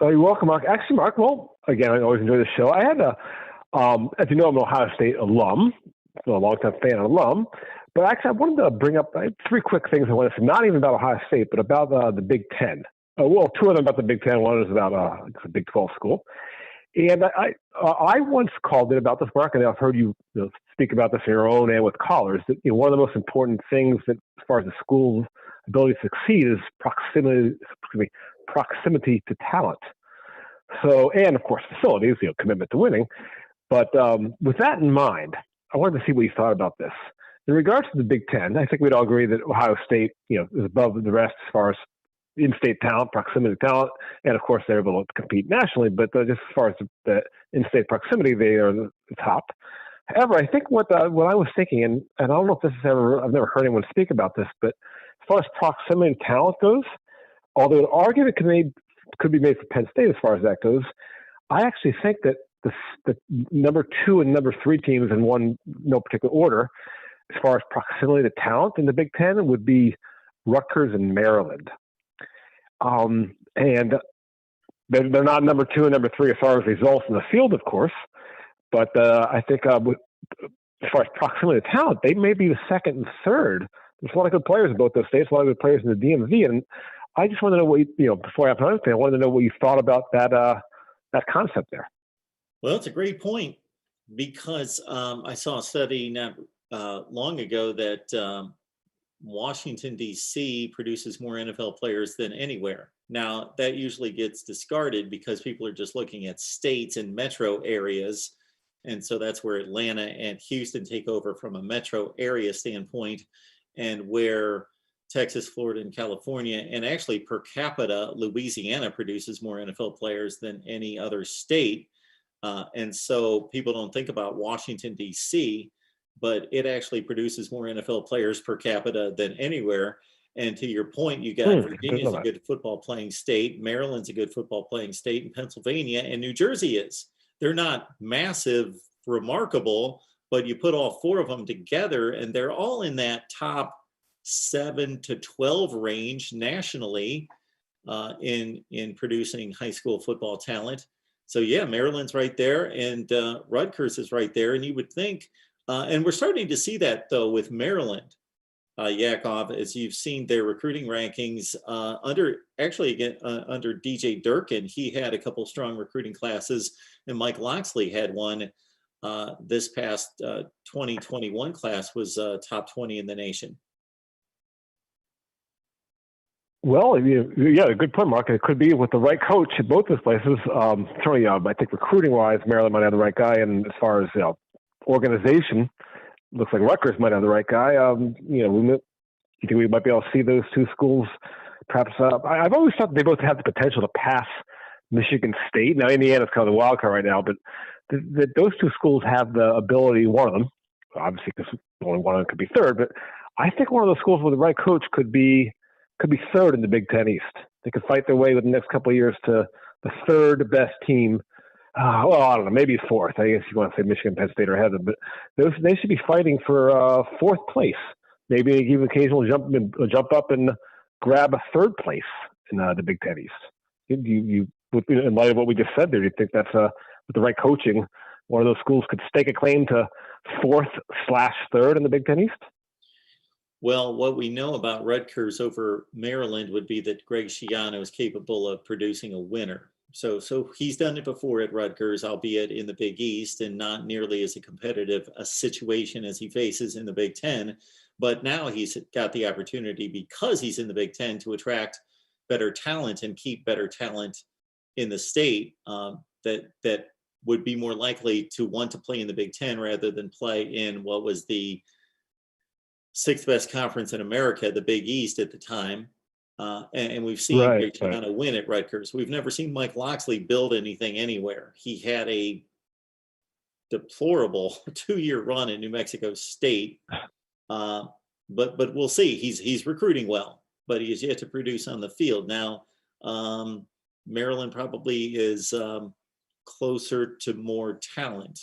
You're welcome, Mark. Actually, Mark, well, again, I always enjoy the show. I had as you know, I'm an Ohio State alum, so a longtime fan and alum. But actually, I wanted to bring up 3 quick things I wanted to say, not even about Ohio State, but about the Big Ten. Well, 2 of them about the Big Ten. One is about a Big 12 school. And I once called it about this, Mark, and I've heard you, speak about this in your own and with callers, that one of the most important things that, as far as the school's ability to succeed is proximity to talent. So, and of course, facilities, commitment to winning. But with that in mind, I wanted to see what you thought about this. In regards to the Big Ten, I think we'd all agree that Ohio State, is above the rest as far as in-state talent, proximity to talent, and of course they're able to compete nationally. But just as far as the in-state proximity, they are the top. However, I think what I was thinking, and I don't know if this is I've never heard anyone speak about this, but as far as proximity to talent goes, although an argument could be made for Penn State as far as that goes, I actually think that the number 2 and number 3 teams in no particular order, as far as proximity to talent in the Big Ten, would be Rutgers and Maryland. And they're not number 2 and number 3 as far as results in the field, of course. But I think as far as proximity to talent, they may be the 2nd and 3rd. There's a lot of good players in both those states, a lot of good players in the DMV. And I just want to know what before I have another thing, I wanted to know what you thought about that concept there.
Well, it's a great point because I saw a study not long ago that Washington, D.C. produces more NFL players than anywhere. Now, that usually gets discarded because people are just looking at states and metro areas. And so that's where Atlanta and Houston take over from a metro area standpoint, and where Texas, Florida, and California, and actually per capita, Louisiana produces more NFL players than any other state. And so people don't think about Washington, D.C., but it actually produces more NFL players per capita than anywhere. And to your point, you got Virginia's a good football playing state, Maryland's a good football playing state, and Pennsylvania and New Jersey is. They're not massive, remarkable, but you put all 4 of them together and they're all in that top 7 to 12 range nationally in producing high school football talent. So yeah, Maryland's right there, and Rutgers is right there. And you would think, and we're starting to see that though with Maryland, Yakov, as you've seen their recruiting rankings under DJ Durkin. He had a couple strong recruiting classes, and Mike Loxley had one. This past 2021 class was top 20 in the nation.
Well, yeah, a good point, Mark. It could be with the right coach at both those places. Certainly, I think recruiting-wise, Maryland might have the right guy, and as far as organization, looks like Rutgers might have the right guy. You think we might be able to see those two schools? Perhaps I've always thought they both have the potential to pass Michigan State. Now, Indiana's kind of the wild card right now, but those two schools have the ability. One of them, obviously, because only one of them could be third, but I think one of those schools with the right coach could be third in the Big Ten East. They could fight their way with the next couple of years to the third best team. Well, I don't know, maybe fourth. I guess you want to say Michigan, Penn State, or Heather, but they should be fighting for fourth place. Maybe they give an occasional jump up and grab a third place in the Big Ten East. You, in light of what we just said there, do you think that's with the right coaching, one of those schools could stake a claim to fourth/third in the Big Ten East?
Well, what we know about Rutgers over Maryland would be that Greg Schiano is capable of producing a winner. So he's done it before at Rutgers, albeit in the Big East and not nearly as a competitive a situation as he faces in the Big Ten. But now he's got the opportunity, because he's in the Big Ten, to attract better talent and keep better talent in the state that would be more likely to want to play in the Big Ten rather than play in what was the sixth best conference in America, the Big East at the time. And we've seen Greg Schiano win at Rutgers. We've never seen Mike Locksley build anything anywhere. He had a deplorable 2-year run in New Mexico State. But we'll see. He's recruiting well, but he has yet to produce on the field. Now, Maryland probably is closer to more talent,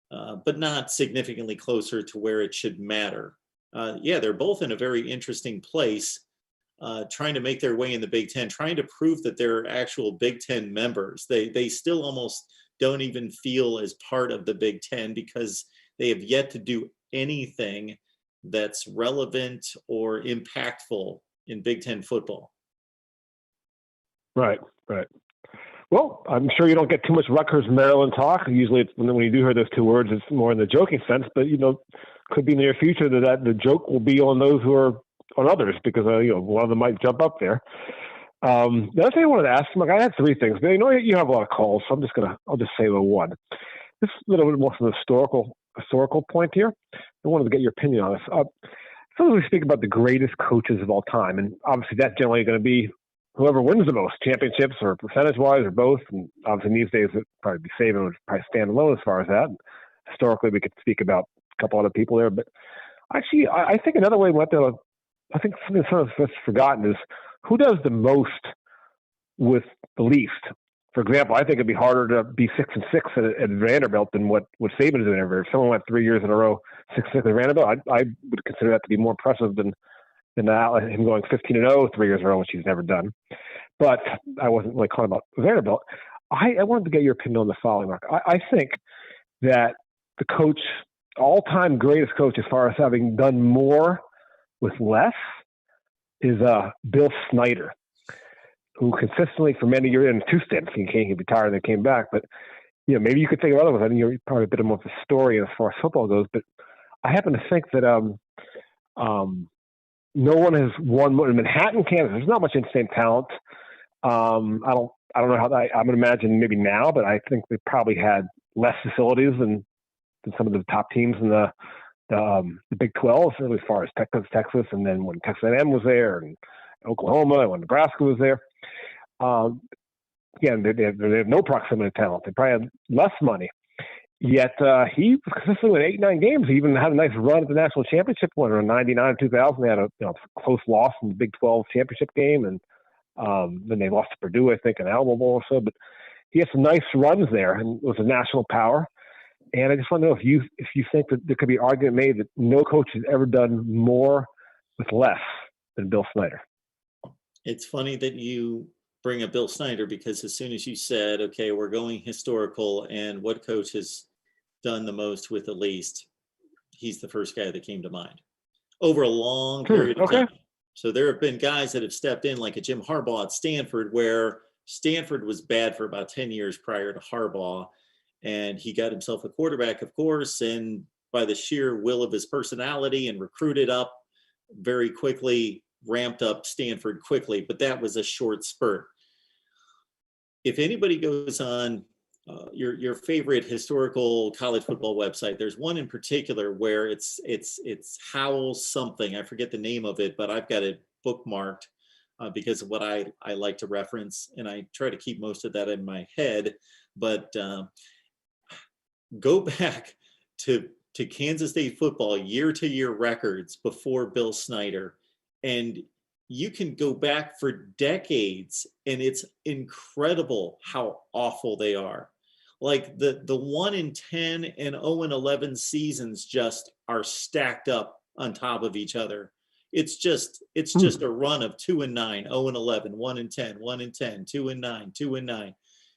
but not significantly closer to where it should matter. They're both in a very interesting place, trying to make their way in the Big Ten, trying to prove that they're actual Big Ten members. They still almost don't even feel as part of the Big Ten because they have yet to do anything that's relevant or impactful in Big Ten football.
Right. Well, I'm sure you don't get too much Rutgers Maryland talk. Usually it's when you do hear those two words, it's more in the joking sense, but could be in the near future that the joke will be on those who are on others, because one of them might jump up there. The other thing I wanted to ask, Mark, I had three things, but you have a lot of calls, so I'll just say the one. This is a little bit more from the historical point here. I wanted to get your opinion on this. Sometimes we speak about the greatest coaches of all time, and obviously that's generally going to be whoever wins the most championships, or percentage-wise, or both. And obviously these days it'd probably be Saban would probably stand alone as far as that. Historically, we could speak about a couple other people there, but actually, I think another way I think something that's forgotten is who does the most with the least. For example, I think it'd be harder to be 6-6 at Vanderbilt than what Saban is doing every year. If someone went 3 years in a row 6-6 at Vanderbilt, I would consider that to be more impressive than him going 15-0 3 years in a row, which he's never done. But I wasn't really calling about Vanderbilt. I wanted to get your opinion on the following, Mark. I think that the coach, all-time greatest coach as far as having done more with less, is Bill Snyder, who consistently for many years, in two stints, he retired and then came back, but maybe you could think of other ones. I think you're probably a bit more of a story as far as football goes, but I happen to think that no one has won more in Manhattan, Kansas. There's not much in-state talent. I don't know how I would imagine maybe now, but I think they probably had less facilities than some of the top teams in the Big 12, certainly as far as Texas, and then when Texas A&M was there, and Oklahoma, and when Nebraska was there. Again, they have no proximity talent. They probably had less money. Yet he consistently won 8-9 games. He even had a nice run at the national championship one in 99 2000. They had a close loss in the Big 12 championship game, and then they lost to Purdue, I think, in Alamo Bowl or so. But he had some nice runs there and was a national power. And I just want to know if you think that there could be an argument made that no coach has ever done more with less than Bill Snyder.
It's funny that you bring up Bill Snyder, because as soon as you said, okay, we're going historical and what coach has done the most with the least, he's the first guy that came to mind over a long period of time. So there have been guys that have stepped in, like a Jim Harbaugh at Stanford, where Stanford was bad for about 10 years prior to Harbaugh. And he got himself a quarterback, of course, and by the sheer will of his personality and recruited up very quickly, ramped up Stanford quickly, but that was a short spurt. If anybody goes on your favorite historical college football website, there's one in particular where it's Howl something. I forget the name of it, but I've got it bookmarked because of what I like to reference, and I try to keep most of that in my head. But go back to Kansas State football year-to-year records before Bill Snyder, and you can go back for decades, and it's incredible how awful they are. Like the 1-10 and 0-11 seasons just are stacked up on top of each other. It's just a run of 2-9, 0-11, 1-10, 1-10, 2-9, 2-9.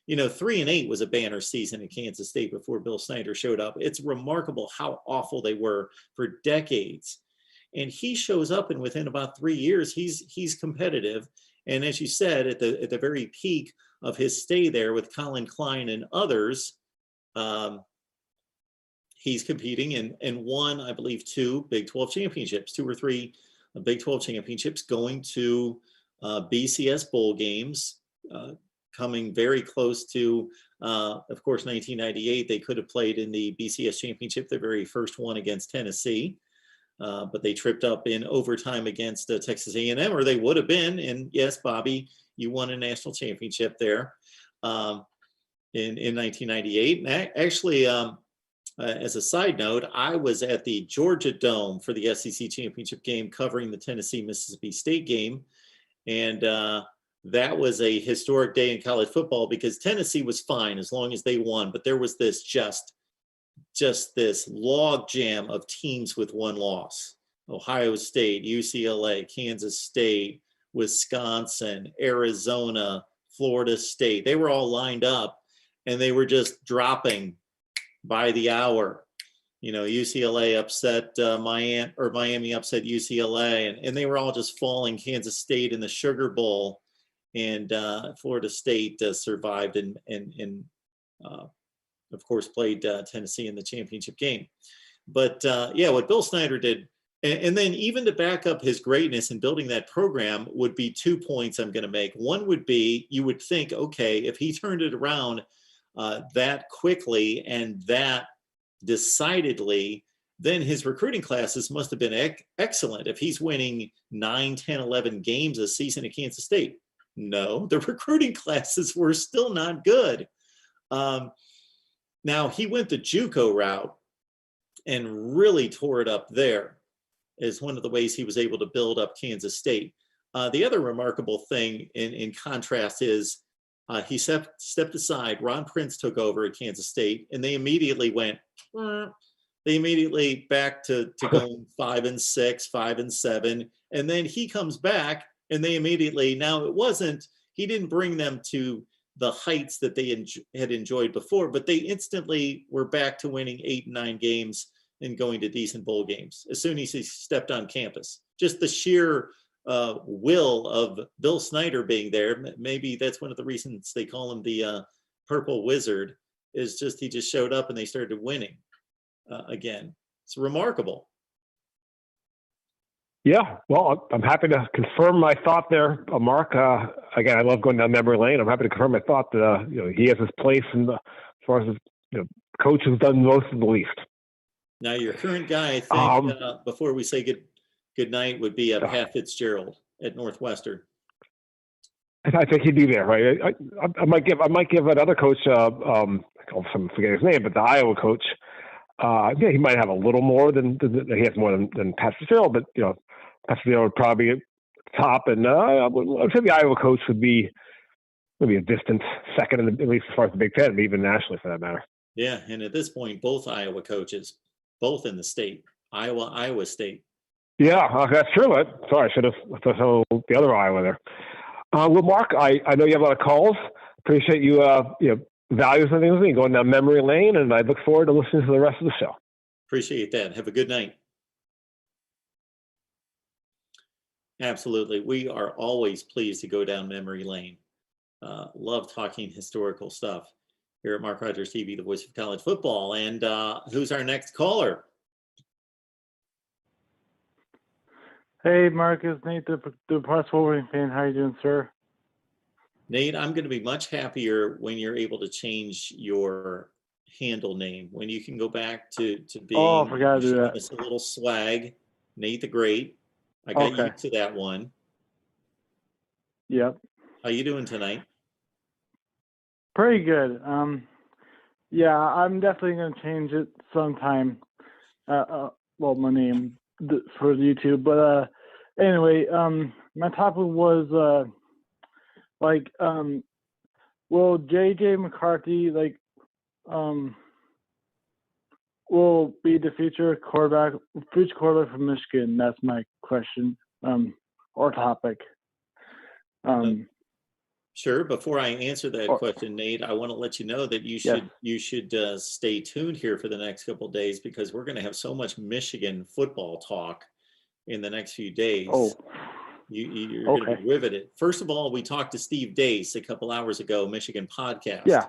3-8 was a banner season at Kansas State before Bill Snyder showed up. It's remarkable how awful they were for decades. And he shows up, and within about 3 years, he's competitive. And as you said, at the very peak of his stay there with Colin Klein and others, he's competing and won, I believe, 2 Big 12 championships, 2 or 3 Big 12 championships, going to BCS bowl games, coming very close to, of course, 1998. They could have played in the BCS championship, the very first one against Tennessee. But they tripped up in overtime against Texas A&M, or they would have been. And yes, Bobby, you won a national championship there in 1998. And actually, as a side note, I was at the Georgia Dome for the SEC championship game, covering the Tennessee-Mississippi State game. And that was a historic day in college football because Tennessee was fine as long as they won. But there was this just this log jam of teams with one loss. Ohio State, UCLA, Kansas State, Wisconsin, Arizona, Florida State. They were all lined up, and they were just dropping by the hour. UCLA upset Miami upset UCLA, and they were all just falling. Kansas State in the Sugar Bowl, and Florida State survived and of course, played Tennessee in the championship game. But what Bill Snyder did, and then even to back up his greatness in building that program, would be 2 points I'm going to make. One would be, you would think, okay, if he turned it around that quickly and that decidedly, then his recruiting classes must have been excellent. If he's winning 9, 10, 11 games a season at Kansas State. No, the recruiting classes were still not good. Now, he went the JUCO route and really tore it up there is one of the ways he was able to build up Kansas State. The other remarkable thing in contrast is he stepped aside. Ron Prince took over at Kansas State, and they immediately went, back to going 5-6, 5-7. And then he comes back, and they immediately, now it wasn't, he didn't bring them to the heights that they had enjoyed before, but they instantly were back to winning 8 and 9 games and going to decent bowl games as soon as he stepped on campus. Just the sheer will of Bill Snyder being there. Maybe that's one of the reasons they call him the Purple Wizard, is just he just showed up and they started winning again. It's remarkable.
Yeah, well, I'm happy to confirm my thought there, Mark. Again, I love going down memory lane. I'm happy to confirm my thought that he has his place in as far as coach who's done most of the least.
Now, your current guy, I think, before we say good night, would be Pat Fitzgerald at Northwestern.
I think he'd be there, right? I might give another coach. I'm forgetting his name, but the Iowa coach. He might have a little more than he has more than Pat Fitzgerald, but Pat Fitzgerald would probably be top, and I'd say the Iowa coach would be maybe a distant second, at least as far as the Big Ten, but even nationally for that matter.
Yeah, and at this point, both Iowa coaches, both in the state, Iowa State.
Yeah, that's true. Sorry, I should have told the other Iowa there. Well, Mark, I know you have a lot of calls. Appreciate you values and things with me, going down memory lane, and I look forward to listening to the rest of the show.
Appreciate that. Have a good night. Absolutely. We are always pleased to go down memory lane. Love talking historical stuff here at Mark Rogers TV, the voice of college football. And who's our next caller?
Hey, Marcus, Nate, the Plus Wolverine fan. How you doing, sir?
Nate, I'm going to be much happier when you're able to change your handle name, when you can go back to
Oh, I
being,
forgot
you
to do
showed
that.
us a little swag, Nate the Great. I got
Okay.
used to that one.
Yep.
How you doing tonight?
Pretty good. Yeah, I'm definitely gonna change it sometime. Well, my name for YouTube, but anyway, my topic was will JJ McCarthy will be the future quarterback for Michigan? That's my question, or topic.
Sure. Before I answer that
Or-
question, Nate, I want to let you know that
Yes.
you should stay tuned here for the next couple of days because we're going to have so much Michigan football talk in the next few days.
Oh,
You're going to be riveted. First of all, we talked to Steve Dace a couple hours ago, Michigan podcast.
yeah.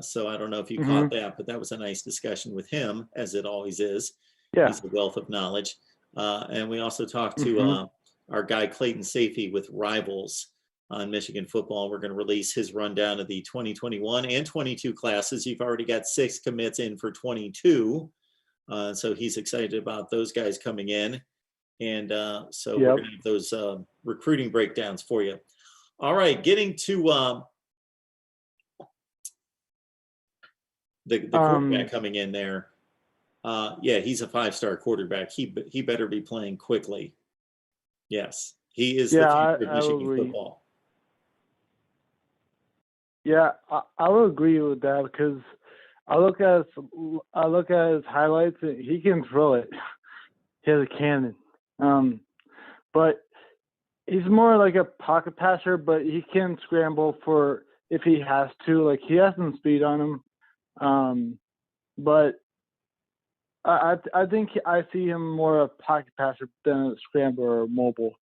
So I don't know if you caught that, but that was a nice discussion with him, as it always is.
Yeah.
He's a wealth of knowledge. And we also talked to our guy Clayton Safey with Rivals on Michigan football. We're going to release his rundown of the 2021 and 22 classes. You've already got 6 commits in for 22. So he's excited about those guys coming in. And so we're going to have those recruiting breakdowns for you. All right, getting to the quarterback coming in there. Yeah, he's a 5-star quarterback. He better be playing quickly. Yes, he is the future of Michigan football.
Yeah, I will agree with that because I look at his highlights. And he can throw it. He has a cannon. But he's more like a pocket passer. But he can scramble for if he has to. Like he has some speed on him. But I think I see him more a pocket passer than a scrambler or mobile.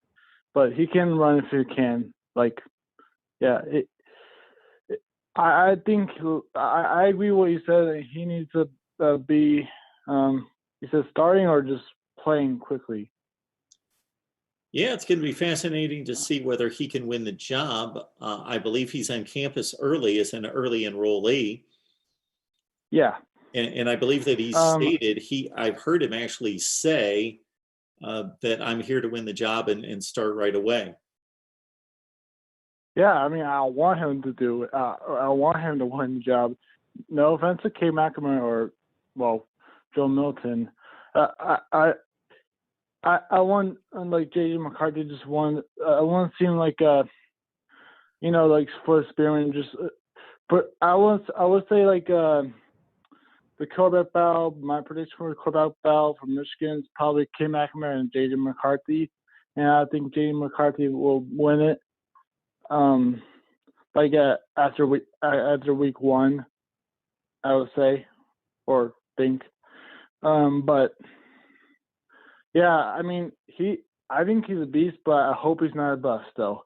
But he can run if he can. Like, yeah. I think I agree with what you said. He needs to be, he said starting or just playing quickly.
Yeah, it's going to be fascinating to see whether he can win the job. I believe he's on campus early as an early enrollee.
Yeah.
And I believe that he's stated, I've heard him actually say that I'm here to win the job and start right away.
Yeah, I mean, I want him to do it. I want him to win the job. No offense to K. McElmurray or, well, Joe Milton. I want, like J.J. McCarthy just won. I want to seem like, like for experiment. But I would say like the quarterback battle. My prediction for the quarterback battle for Michigan is probably K. McElmurray and J.J. McCarthy, and I think J.J. McCarthy will win it. After week 1, I would say, or think. But yeah, I mean, I think he's a beast, but I hope he's not a bust though.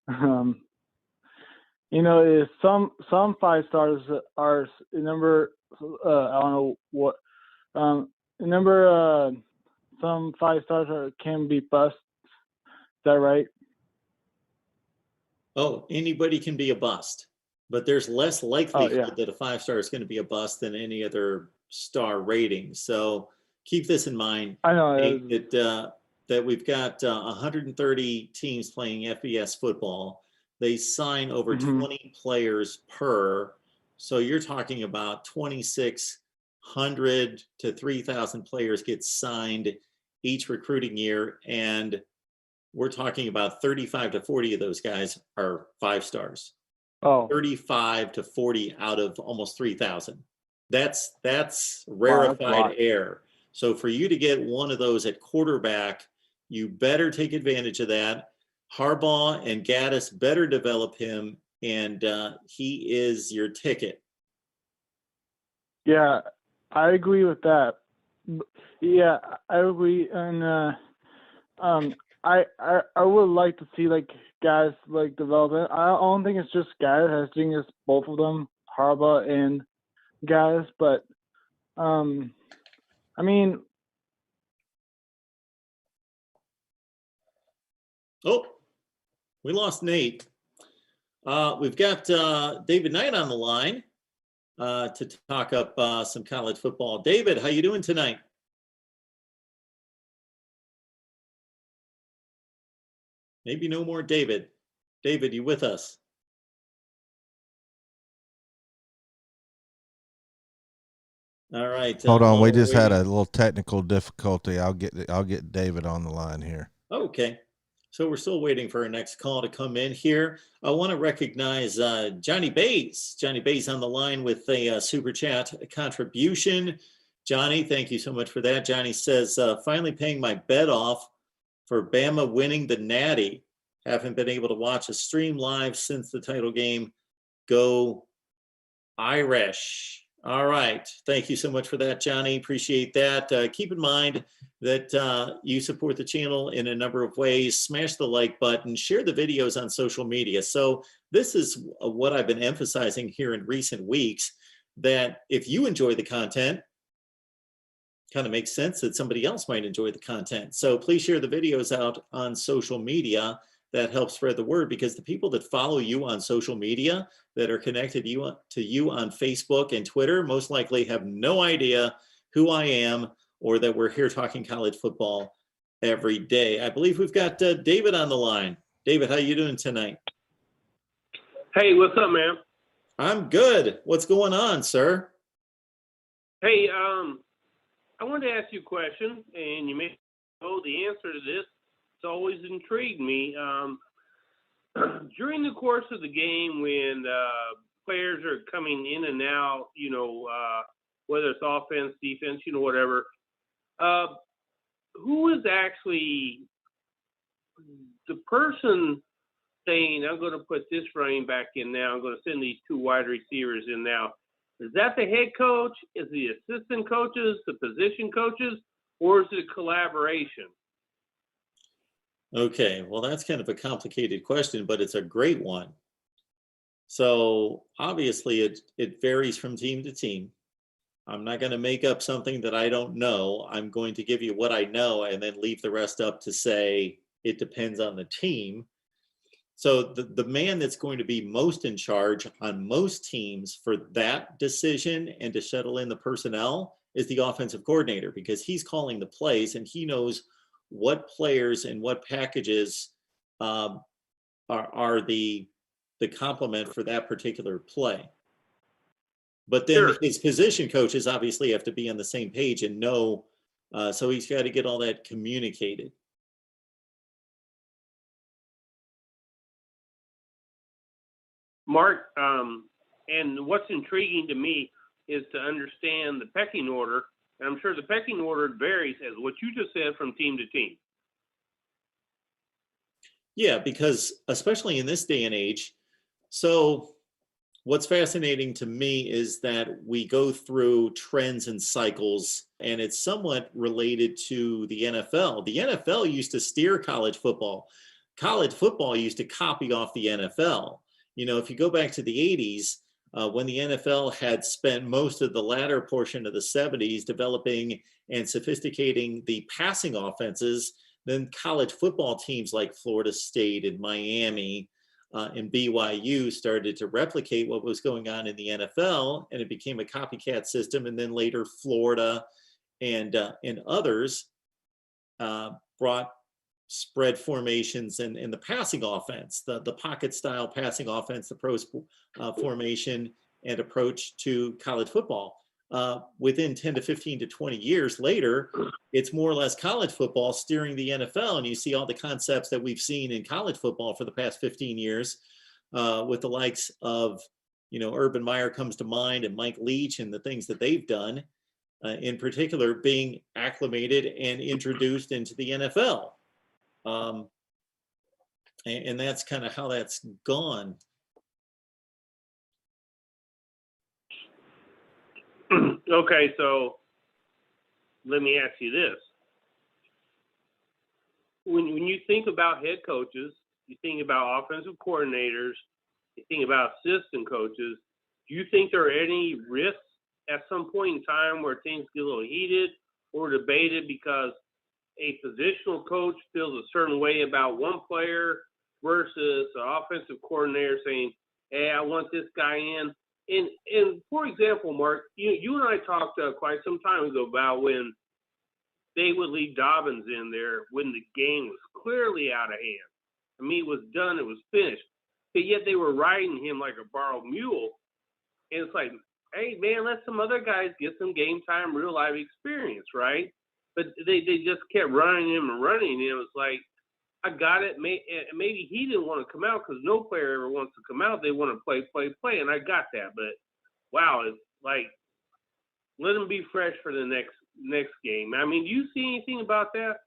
Some 5-stars are number. I don't know what. Some 5-stars can be busts. Is that right?
Oh, anybody can be a bust, but there's less likelihood that a 5-star is going to be a bust than any other star rating. So keep this in mind.
I know
that we've got 130 teams playing FBS football. They sign over 20 players per. So you're talking about 2,600 to 3,000 players get signed each recruiting year, and we're talking about 35 to 40 of those guys are 5-stars. 35 to 40 out of almost 3,000. That's rarefied air. So for you to get one of those at quarterback, you better take advantage of that. Harbaugh and Gaddis better develop him, and he is your ticket.
Yeah, I agree with that. Yeah, I agree, and I would like to see like guys like development. I don't think it's just guys. I think it's both of them, Harbaugh and guys. But I mean,
Oh, we lost Nate. We've got David Knight on the line to talk up some college football. David, how you doing tonight? Maybe no more David. David, you with us? All right.
Hold on, we just had a little technical difficulty. I'll get David on the line here.
Okay. So we're still waiting for our next call to come in here. I want to recognize Johnny Bays. Johnny Bays on the line with a super chat contribution. Johnny, thank you so much for that. Johnny says, finally paying my bet off for Bama winning the Natty. Haven't been able to watch a stream live since the title game. Go Irish. All right. Thank you so much for that, Johnny. Appreciate that. Keep in mind that you support the channel in a number of ways. Smash the like button, share the videos on social media. So this is what I've been emphasizing here in recent weeks, that if you enjoy the content, kind of makes sense that somebody else might enjoy the content. So please share the videos out on social media. That helps spread the word, because the people that follow you on social media, that are connected to you on Facebook and Twitter, most likely have no idea who I am or that we're here talking college football every day. I believe we've got David on the line. David, how you doing tonight?
Hey, what's up, man?
I'm good. What's going on, sir?
Hey, I wanted to ask you a question, and you may know the answer to this. It's always intrigued me. During the course of the game, when players are coming in and out, whether it's offense, defense, whatever, who is actually the person saying, I'm going to put this running back in now, I'm going to send these two wide receivers in now? Is that the head coach? Is the assistant coaches, the position coaches, or is it a collaboration?
Okay, well, that's kind of a complicated question, but it's a great one. So obviously it varies from team to team. I'm not going to make up something that I don't know. I'm going to give you what I know and then leave the rest up to say it depends on the team. So the man that's going to be most in charge on most teams for that decision and to shuttle in the personnel is the offensive coordinator, because he's calling the plays and he knows what players and what packages are the complement for that particular play. But then
Sure.
his position coaches obviously have to be on the same page and know, so he's got to get all that communicated.
Mark, and what's intriguing to me is to understand the pecking order. And I'm sure the pecking order varies, as what you just said, from team to team.
Yeah, because especially in this day and age, so what's fascinating to me is that we go through trends and cycles, and it's somewhat related to the NFL. The NFL used to steer college football. College football used to copy off the NFL. If you go back to the 80s, when the NFL had spent most of the latter portion of the 70s developing and sophisticating the passing offenses, then college football teams like Florida State and Miami and BYU started to replicate what was going on in the NFL, and it became a copycat system. And then later Florida and others brought spread formations and the passing offense, the pocket style passing offense, the pros formation and approach to college football. Within 10 to 15 to 20 years later, it's more or less college football steering the NFL. And you see all the concepts that we've seen in college football for the past 15 years with the likes of, Urban Meyer comes to mind, and Mike Leach, and the things that they've done, in particular, being acclimated and introduced into the NFL. And that's kind of how that's gone.
Okay, so let me ask you this. When you think about head coaches, you think about offensive coordinators, you think about assistant coaches, do you think there are any risks at some point in time where things get a little heated or debated because a positional coach feels a certain way about one player versus an offensive coordinator saying, hey, I want this guy in. And for example, Mark, you and I talked quite some time ago about when they would leave Dobbins in there when the game was clearly out of hand. I mean, it was done, it was finished. But yet they were riding him like a borrowed mule. And it's like, hey, man, let some other guys get some game time, real life experience, right? But they just kept running him and running him. It was like, I got it. Maybe he didn't want to come out because no player ever wants to come out. They want to play, and I got that. But, wow, it's like, let him be fresh for the next game. I mean, do you see anything about that?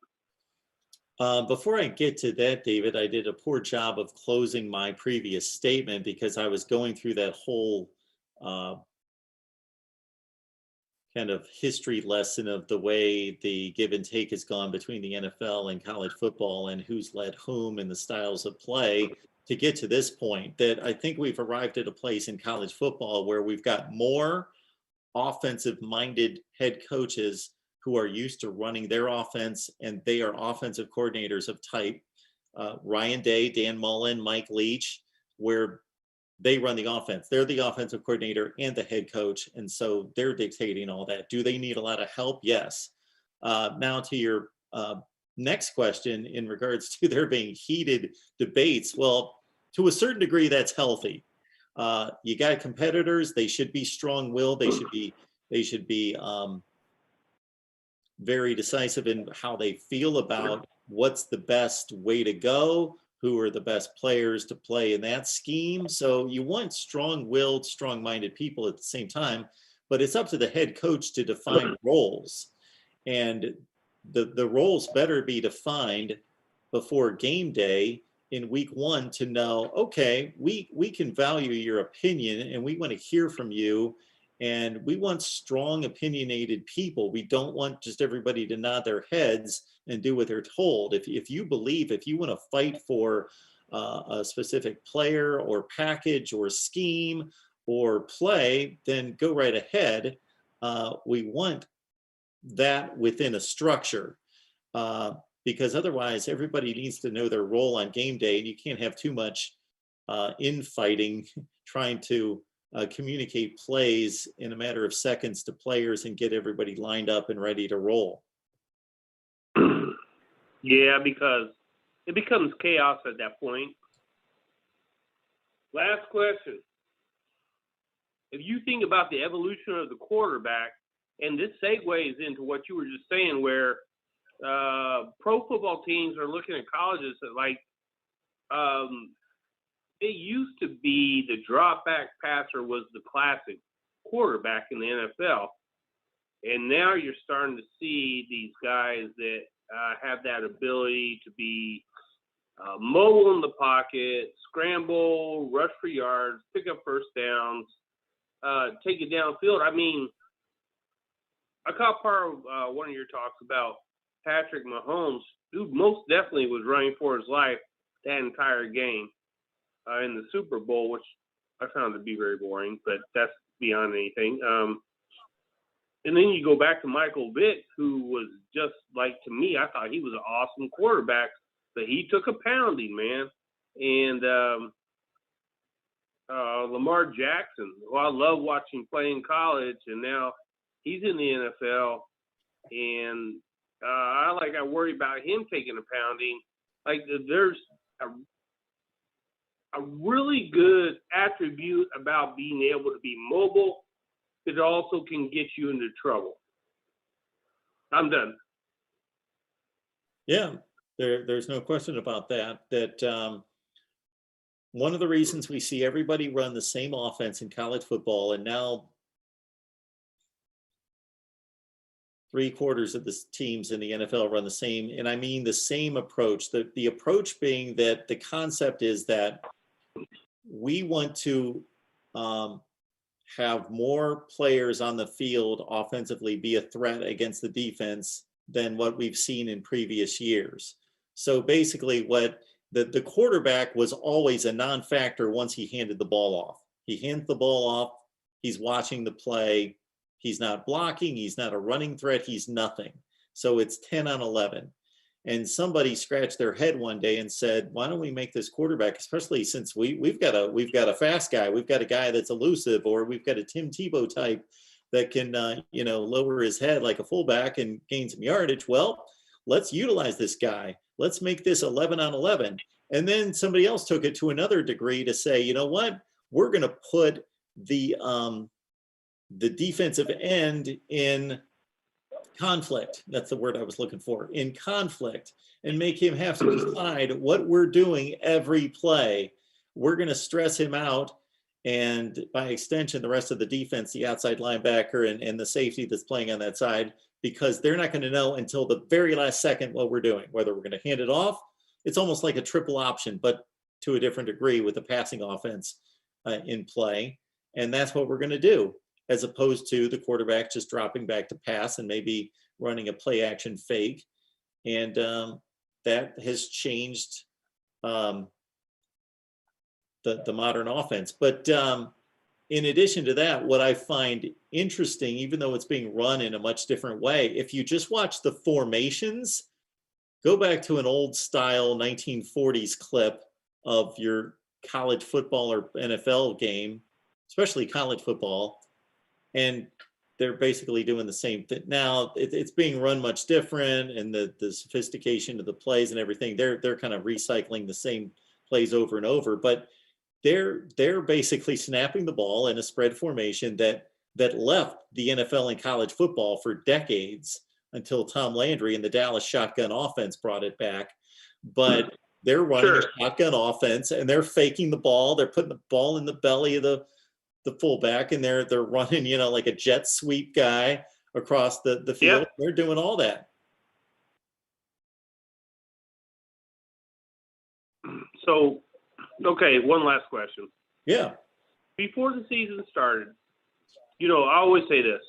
Before I get to that, David, I did a poor job of closing my previous statement because I was going through that whole kind of history lesson of the way the give and take has gone between the NFL and college football and who's led whom and the styles of play to get to this point, that I think we've arrived at a place in college football where we've got more offensive-minded head coaches who are used to running their offense, and they are offensive coordinators of type Ryan Day, Dan Mullen, Mike Leach, where they run the offense. They're the offensive coordinator and the head coach, and so they're dictating all that. Do they need a lot of help? Yes. Now to your next question in regards to there being heated debates. Well, to a certain degree, that's healthy. You got competitors. They should be strong-willed. They should be very decisive in how they feel about what's the best way to go, who are the best players to play in that scheme. So you want strong-willed, strong-minded people at the same time, but it's up to the head coach to define roles. And the roles better be defined before game day in week one to know, okay, we can value your opinion and we want to hear from you. And we want strong, opinionated people. We don't want just everybody to nod their heads and do what they're told. If you want to fight for a specific player or package or scheme or play, then go right ahead. We want that within a structure because otherwise everybody needs to know their role on game day, and you can't have too much infighting trying to communicate plays in a matter of seconds to players and get everybody lined up and ready to roll.
Yeah, because it becomes chaos at that point. Last question. If you think about the evolution of the quarterback, and this segues into what you were just saying, where pro football teams are looking at colleges that like it used to be the drop back passer was the classic quarterback in the NFL. And now you're starting to see these guys that have that ability to be mobile in the pocket, scramble, rush for yards, pick up first downs, take it downfield. I mean, I caught part of one of your talks about Patrick Mahomes, who most definitely was running for his life that entire game. In the Super Bowl, which I found to be very boring, but that's beyond anything. And then you go back to Michael Vick, who was just like, to me, I thought he was an awesome quarterback, but he took a pounding, man. And Lamar Jackson, who I love watching play in college, and now he's in the NFL, and I worry about him taking a pounding. Like, there's a really good attribute about being able to be mobile, but it also can get you into trouble. I'm done.
Yeah, there's no question about that. One of the reasons we see everybody run the same offense in college football, and now 3/4 of the teams in the NFL run the same, and I mean the same approach. The approach being that the concept is that we want to have more players on the field offensively be a threat against the defense than what we've seen in previous years. So basically what the quarterback was always a non-factor once he handed the ball off. He hands the ball off, he's watching the play, he's not blocking, he's not a running threat, he's nothing. So it's 10 on 11. And somebody scratched their head one day and said, why don't we make this quarterback, especially since we've got a fast guy, we've got a guy that's elusive, or we've got a Tim Tebow type that can lower his head like a fullback and gain some yardage. Well, let's utilize this guy. Let's make this 11 on 11. And then somebody else took it to another degree to say, you know what, we're going to put the defensive end in conflict. That's the word I was looking for, in conflict, and make him have to decide what we're doing every play. We're going to stress him out, and by extension, the rest of the defense, the outside linebacker and the safety that's playing on that side, because they're not going to know until the very last second what we're doing, whether we're going to hand it off. It's almost like a triple option, but to a different degree with the passing offense in play. And that's what we're going to do, as opposed to the quarterback just dropping back to pass and maybe running a play action fake. And that has changed the modern offense. But in addition to that, what I find interesting, even though it's being run in a much different way, if you just watch the formations, go back to an old style 1940s clip of your college football or NFL game, especially college football, and they're basically doing the same thing. Now it's being run much different, and the sophistication of the plays and everything, they're kind of recycling the same plays over and over, but they're basically snapping the ball in a spread formation that left the NFL and college football for decades until Tom Landry and the Dallas shotgun offense brought it back. But they're running a shotgun offense, and they're faking the ball. They're putting the ball in the belly of the fullback, and they're running, like a jet sweep guy across the field. Yep. They're doing all that.
So, okay, one last question.
Yeah.
Before the season started, I always say this.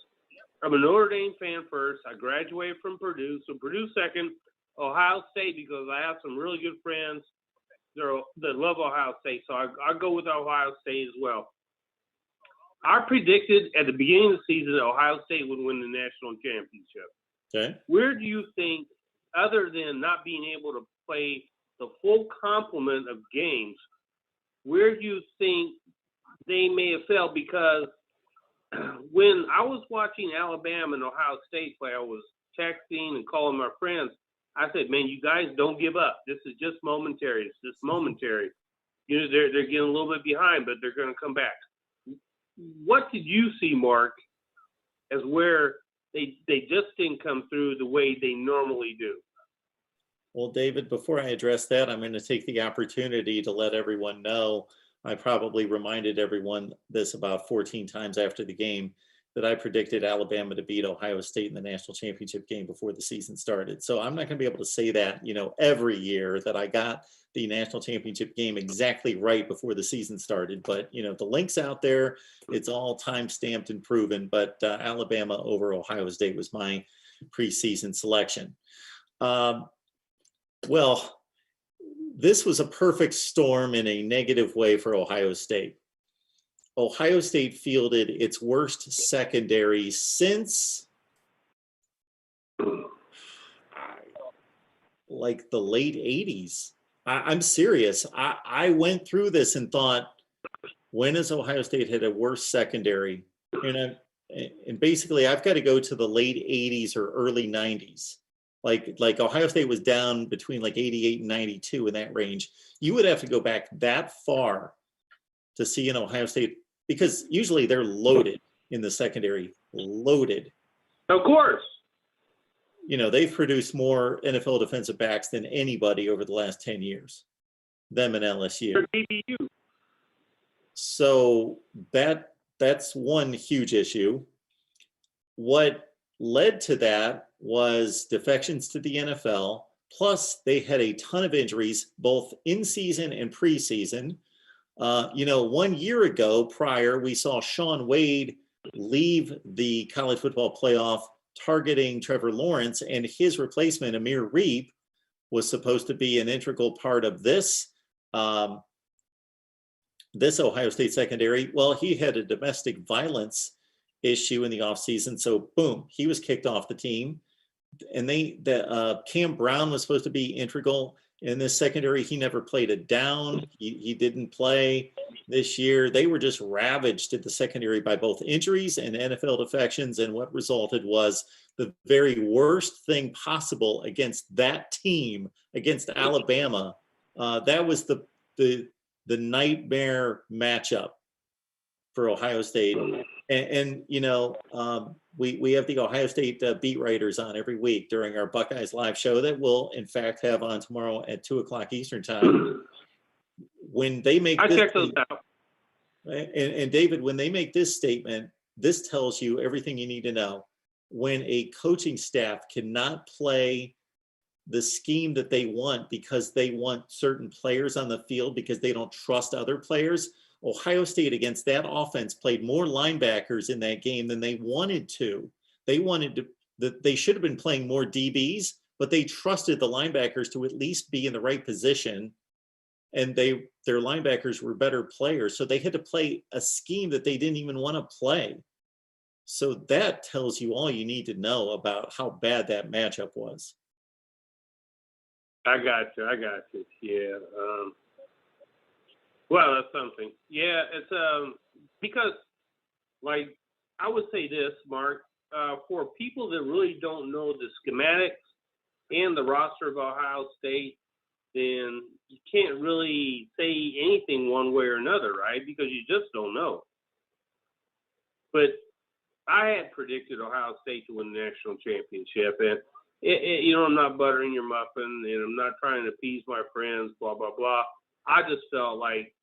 I'm a Notre Dame fan first. I graduated from Purdue, so Purdue second, Ohio State, because I have some really good friends that love Ohio State, so I go with Ohio State as well. I predicted at the beginning of the season that Ohio State would win the national championship.
Okay.
Where do you think, other than not being able to play the full complement of games, where do you think they may have failed? Because when I was watching Alabama and Ohio State play, I was texting and calling my friends. I said, man, you guys don't give up. This is just momentary. It's just momentary. They're getting a little bit behind, but they're going to come back. What did you see, Mark, as where they just didn't come through the way they normally do?
Well, David, before I address that, I'm going to take the opportunity to let everyone know, I probably reminded everyone this about 14 times after the game, that I predicted Alabama to beat Ohio State in the national championship game before the season started. So I'm not going to be able to say that, every year that I got the national championship game exactly right before the season started. But, the link's out there. It's all time-stamped and proven. But Alabama over Ohio State was my preseason selection. Well, this was a perfect storm in a negative way for Ohio State. Ohio State fielded its worst secondary since like the late 80s. I'm serious. I went through this and thought, when has Ohio State had a worse secondary? And basically, I've got to go to the late 80s or early 90s. Like Ohio State was down between like 88 and 92 in that range. You would have to go back that far to see an Ohio State, because usually they're loaded in the secondary, loaded.
Of course.
They've produced more NFL defensive backs than anybody over the last 10 years, them and LSU. So that's one huge issue. What led to that was defections to the NFL, plus they had a ton of injuries, both in season and preseason. 1 year ago prior, we saw Sean Wade leave the college football playoff targeting Trevor Lawrence, and his replacement, Amir Reep, was supposed to be an integral part of this Ohio State secondary. Well, he had a domestic violence issue in the offseason, so boom, he was kicked off the team. and Cam Brown was supposed to be integral in this secondary. He never played a down. He didn't play this year. They were just ravaged at the secondary by both injuries and NFL defections. And what resulted was the very worst thing possible against that team, against Alabama. That was the nightmare matchup for Ohio State. And you know, we have the Ohio State beat writers on every week during our Buckeyes live show that we'll in fact have on tomorrow at 2:00 Eastern time. When they make
I
this,
check those out.
And David, when they make this statement, this tells you everything you need to know. When a coaching staff cannot play the scheme that they want because they want certain players on the field because they don't trust other players. Ohio State against that offense played more linebackers in that game than they wanted to. They should have been playing more DBs, but they trusted the linebackers to at least be in the right position. And their linebackers were better players. So they had to play a scheme that they didn't even want to play. So that tells you all you need to know about how bad that matchup was.
I got you. Yeah. Well, that's something. Yeah, it's because, like, I would say this, Mark, for people that really don't know the schematics and the roster of Ohio State, then you can't really say anything one way or another, right? Because you just don't know. But I had predicted Ohio State to win the national championship, and you know, I'm not buttering your muffin, and I'm not trying to appease my friends, blah, blah, blah. I just felt like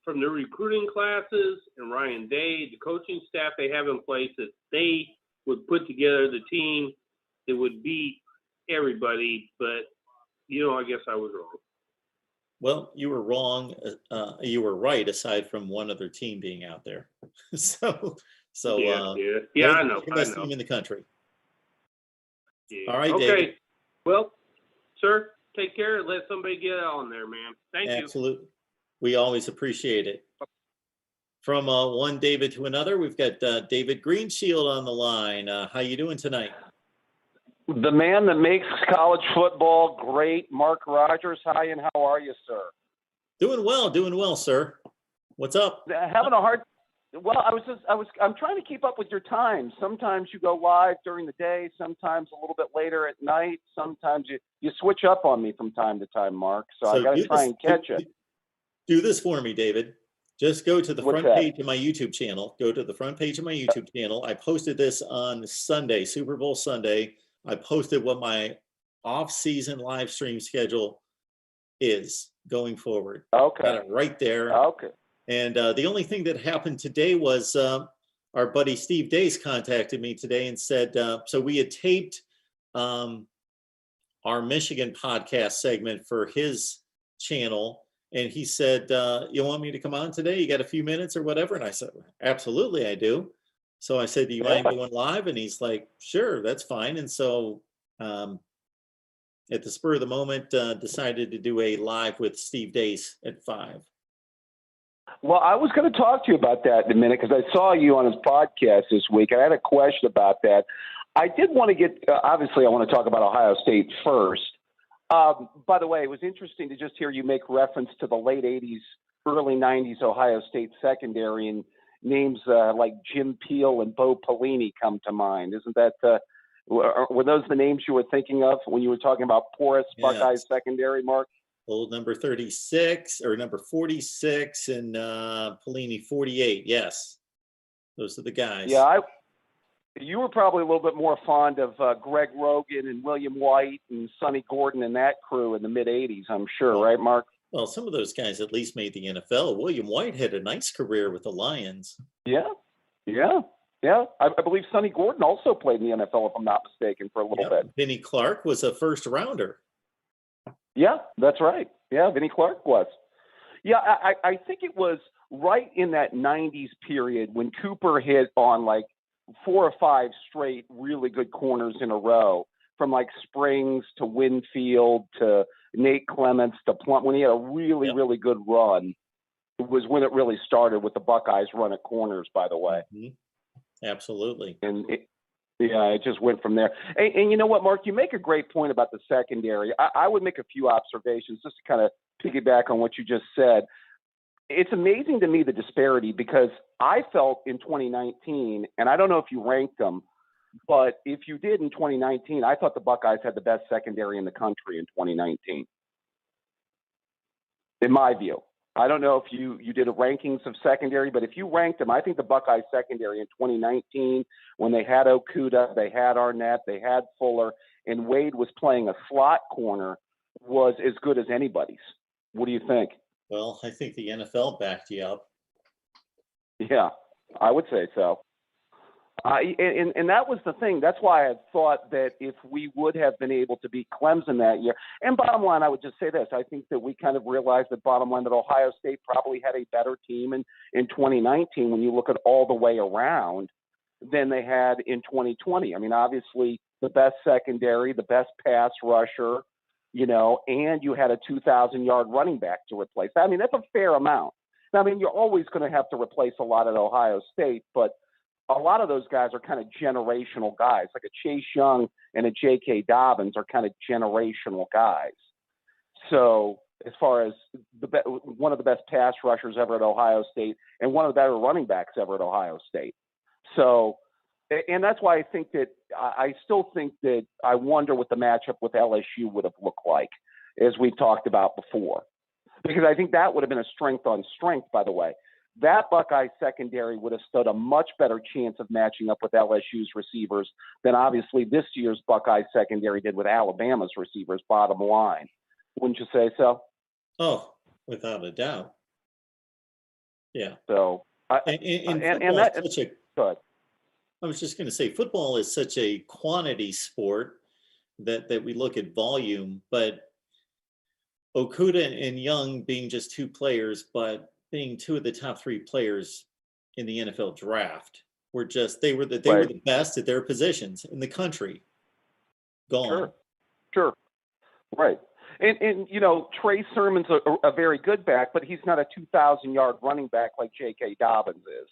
from the recruiting classes and Ryan Day, the coaching staff they have in place, that they would put together the team that would beat everybody. But, you know, I guess I was wrong.
Well, you were wrong. You were right, aside from one other team being out there. so
yeah, I know.
The best team in the country.
Yeah.
All right,
okay.
David.
Well, sir, take care. Let somebody get on there, man. Thank you.
Absolutely. We always appreciate it. From one David to another, we've got David Greenshield on the line. How you doing tonight?
The man that makes college football great, Mark Rogers. Hi, and how are you, sir?
Doing well, sir. What's up?
Having a hard. Well, I'm trying to keep up with your time. Sometimes you go live during the day, sometimes a little bit later at night. Sometimes you switch up on me from time to time, Mark. So I got to try and catch it.
Do this for me, David. Just go to the front page of my YouTube channel. Go to the front page of my YouTube channel. I posted this on Sunday, Super Bowl Sunday. I posted what my off-season live stream schedule is going forward.
Okay.
Got it right there.
Okay.
And the only thing that happened today was our buddy Steve Dace contacted me today and said, so we had taped our Michigan podcast segment for his channel. And he said, you want me to come on today? You got a few minutes or whatever? And I said, absolutely, I do. So I said, do you mind going live? And he's like, sure, that's fine. And so at the spur of the moment, decided to do a live with Steve Dace at 5.
Well, I was going to talk to you about that in a minute because I saw you on his podcast this week. I had a question about that. I did want to get, obviously, I want to talk about Ohio State first. By the way, it was interesting to just hear you make reference to the late 80s, early 90s Ohio State secondary, and names like Jim Peel and Bo Pelini come to mind. Isn't that, were those the names you were thinking of when you were talking about porous Buckeyes secondary, Mark?
Old number 36 or number 46 and Pelini 48. Yes, those are the guys.
Yeah, you were probably a little bit more fond of Greg Rogan and William White and Sonny Gordon and that crew in the mid-'80s, I'm sure, right, Mark?
Well, some of those guys at least made the NFL. William White had a nice career with the Lions.
Yeah. I believe Sonny Gordon also played in the NFL, if I'm not mistaken, for a little bit.
Vinnie Clark was a first rounder.
Yeah, that's right. Yeah, Vinnie Clark was. Yeah, I think it was right in that 90s period when Cooper hit on like 4 or 5 straight really good corners in a row, from like Springs to Winfield to Nate Clements to Plum. When he had a really good run, it was when it really started with the Buckeyes run at corners, by the way.
Mm-hmm. Absolutely.
And Yeah, it just went from there. And you know what, Mark? You make a great point about the secondary. I would make a few observations just to kind of piggyback on what you just said. It's amazing to me, the disparity, because I felt in 2019, and I don't know if you ranked them, but if you did in 2019, I thought the Buckeyes had the best secondary in the country in 2019, in my view. I don't know if you did a rankings of secondary, but if you ranked them, I think the Buckeyes secondary in 2019, when they had Okuda, they had Arnett, they had Fuller, and Wade was playing a slot corner, was as good as anybody's. What do you think?
Well, I think the NFL backed you up.
Yeah, I would say so. And that was the thing. That's why I thought that if we would have been able to beat Clemson that year, and bottom line, I would just say this. I think that we kind of realized that bottom line that Ohio State probably had a better team in 2019 when you look at all the way around than they had in 2020. I mean, obviously the best secondary, the best pass rusher, and you had a 2,000-yard running back to replace. I mean, that's a fair amount. Now, I mean, you're always going to have to replace a lot at Ohio State, but a lot of those guys are kind of generational guys, like a Chase Young and a J.K. Dobbins are kind of generational guys. So as far as one of the best pass rushers ever at Ohio State and one of the better running backs ever at Ohio State. So, and that's why I think that I still think that I wonder what the matchup with LSU would have looked like, as we've talked about before, because I think that would have been a strength on strength, by the way. That Buckeye secondary would have stood a much better chance of matching up with LSU's receivers than obviously this year's Buckeye secondary did with Alabama's receivers, bottom line. Wouldn't you say so?
Oh, without a doubt. Yeah.
So,
and
that's
such a
good.
I was just going to say, football is such a quantity sport that we look at volume, but Okuda and Young being just two players, but being two of the top three players in the NFL draft, were the best at their positions in the country. Gone.
Sure. Right. And Trey Sermon's a very good back, but he's not a 2,000-yard running back like J.K. Dobbins is.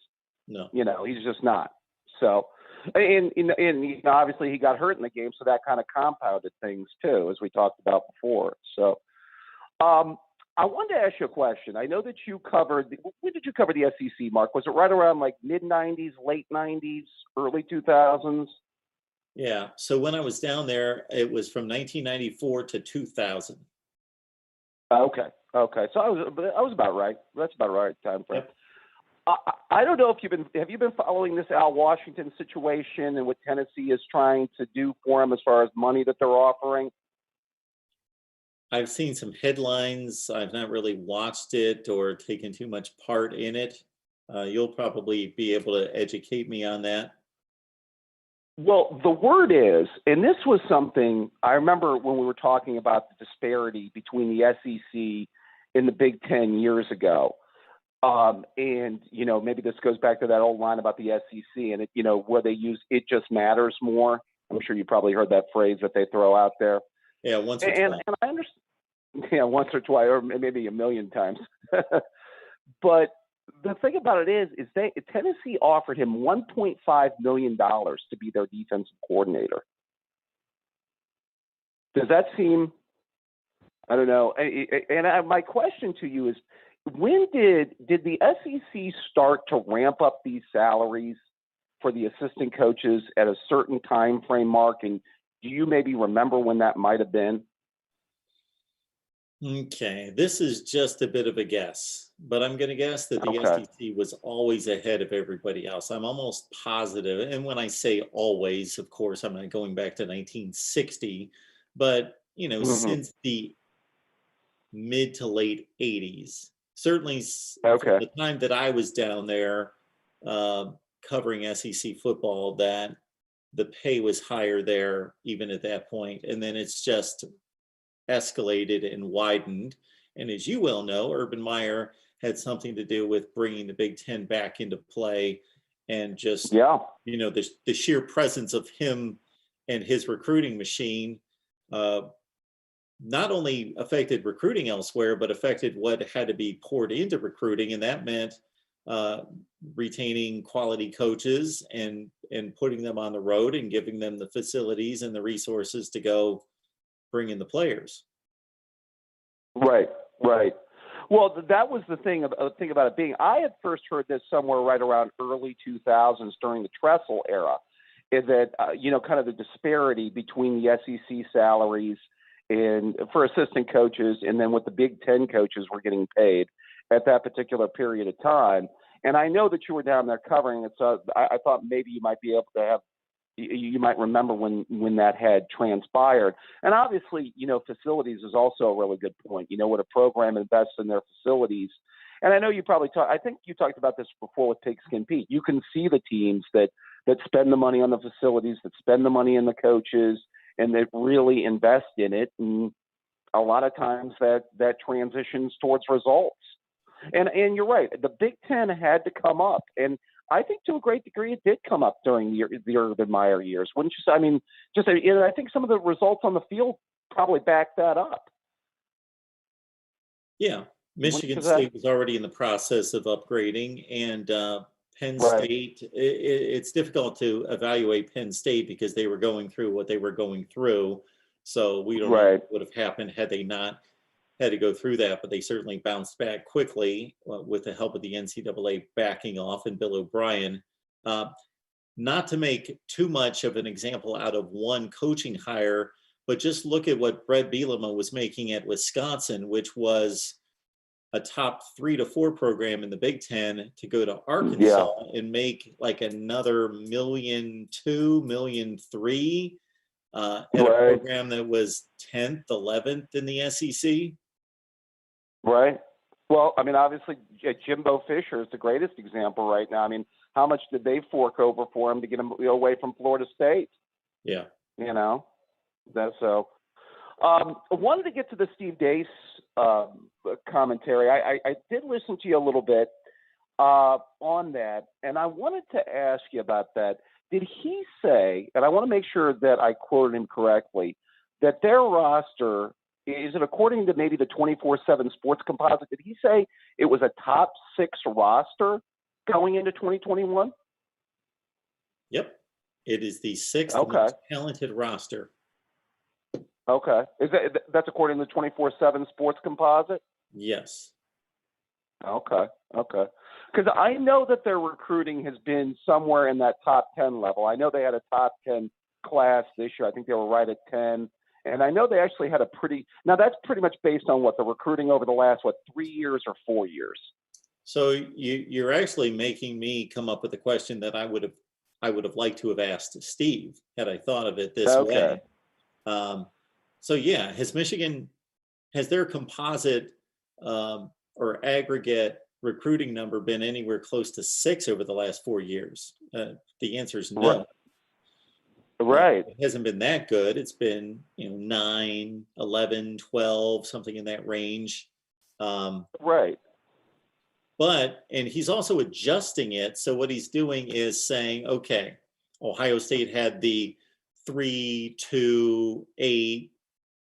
No.
He's just not. So, and obviously he got hurt in the game, so that kind of compounded things too, as we talked about before. So, I wanted to ask you a question. I know that you covered – when did you cover the SEC, Mark? Was it right around like mid-'90s, late '90s, early 2000s?
Yeah. So when I was down there, it was from 1994 to 2000.
Okay. So I was about right. That's about right time frame.
Yep.
I don't know if have you been following this Al Washington situation and what Tennessee is trying to do for him as far as money that they're offering?
I've seen some headlines. I've not really watched it or taken too much part in it. You'll probably be able to educate me on that.
Well, the word is, and this was something I remember when we were talking about the disparity between the SEC and the Big Ten years ago. And, maybe this goes back to that old line about the SEC and, where they use "it just matters" more. I'm sure you probably heard that phrase that they throw out there.
Yeah, once or twice.
And I understand. Yeah, once or twice, or maybe a million times. But the thing about it is Tennessee offered him $1.5 million to be their defensive coordinator. Does that seem? I don't know. And my question to you is, when did the SEC start to ramp up these salaries for the assistant coaches at a certain time frame, Mark? And do you maybe remember when that might have been?
Okay, this is just a bit of a guess, but I'm going to guess that the SEC was always ahead of everybody else. I'm almost positive. And when I say always, of course, I'm not going back to 1960, but, since the mid to late 80s, certainly from the time that I was down there covering SEC football, that the pay was higher there even at that point. And then it's just escalated and widened. And as you well know, Urban Meyer had something to do with bringing the Big Ten back into play, and just, the sheer presence of him and his recruiting machine not only affected recruiting elsewhere, but affected what had to be poured into recruiting. And that meant retaining quality coaches and putting them on the road and giving them the facilities and the resources to go bring in the players.
Right, right. Well, that was the thing about it being. I had first heard this somewhere right around early 2000s during the Tressel era, is that kind of the disparity between the SEC salaries and for assistant coaches, and then what the Big Ten coaches were getting paid at that particular period of time. And I know that you were down there covering it, so I thought maybe you might be able to have. You might remember when that had transpired. And obviously, facilities is also a really good point. When a program invests in their facilities, and I know you probably I think you talked about this before with Pigskin Pete. You can see the teams that spend the money on the facilities, that spend the money in the coaches, and that really invest in it. And a lot of times that transitions towards results. And you're right. The Big Ten had to come up, and I think to a great degree it did come up during the Urban Meyer years. Wouldn't you say? I mean, I think some of the results on the field probably back that up.
Yeah, Michigan State was already in the process of upgrading, and Penn State. It's difficult to evaluate Penn State because they were going through what they were going through. So we don't know what would have happened had they not had to go through that, but they certainly bounced back quickly with the help of the NCAA backing off and Bill O'Brien. Not to make too much of an example out of one coaching hire, but just look at what Brett Bielema was making at Wisconsin, which was a top 3 to 4 program in the Big Ten, to go to Arkansas and make like another $1.2 million, $1.3 million at a program that was 10th, 11th in the SEC.
Right. Well, I mean, obviously, Jimbo Fisher is the greatest example right now. I mean, how much did they fork over for him to get him away from Florida State?
Yeah.
That's so. I wanted to get to the Steve Dace commentary. I did listen to you a little bit on that, and I wanted to ask you about that. Did he say, and I want to make sure that I quoted him correctly, that their roster, is it according to maybe the 24/7 Sports Composite, did he say it was a top 6 roster going into 2021?
Yep. It is the 6th most talented roster.
Okay. That's according to the 24/7 Sports Composite?
Yes.
Okay. Because I know that their recruiting has been somewhere in that top 10 level. I know they had a top 10 class this year. I think they were right at 10. And I know they actually had now that's pretty much based on what the recruiting over the last, 3 years or 4 years? So
you're actually making me come up with a question that I would have liked to have asked Steve had I thought of it this way. So yeah, has their composite or aggregate recruiting number been anywhere close to 6 over the last 4 years? The answer is no.
Right. Right.
It hasn't been that good. It's been 9, 11, 12, something in that range.
Right.
And he's also adjusting it. So what he's doing is saying, okay, Ohio State had the 3, 2, 8,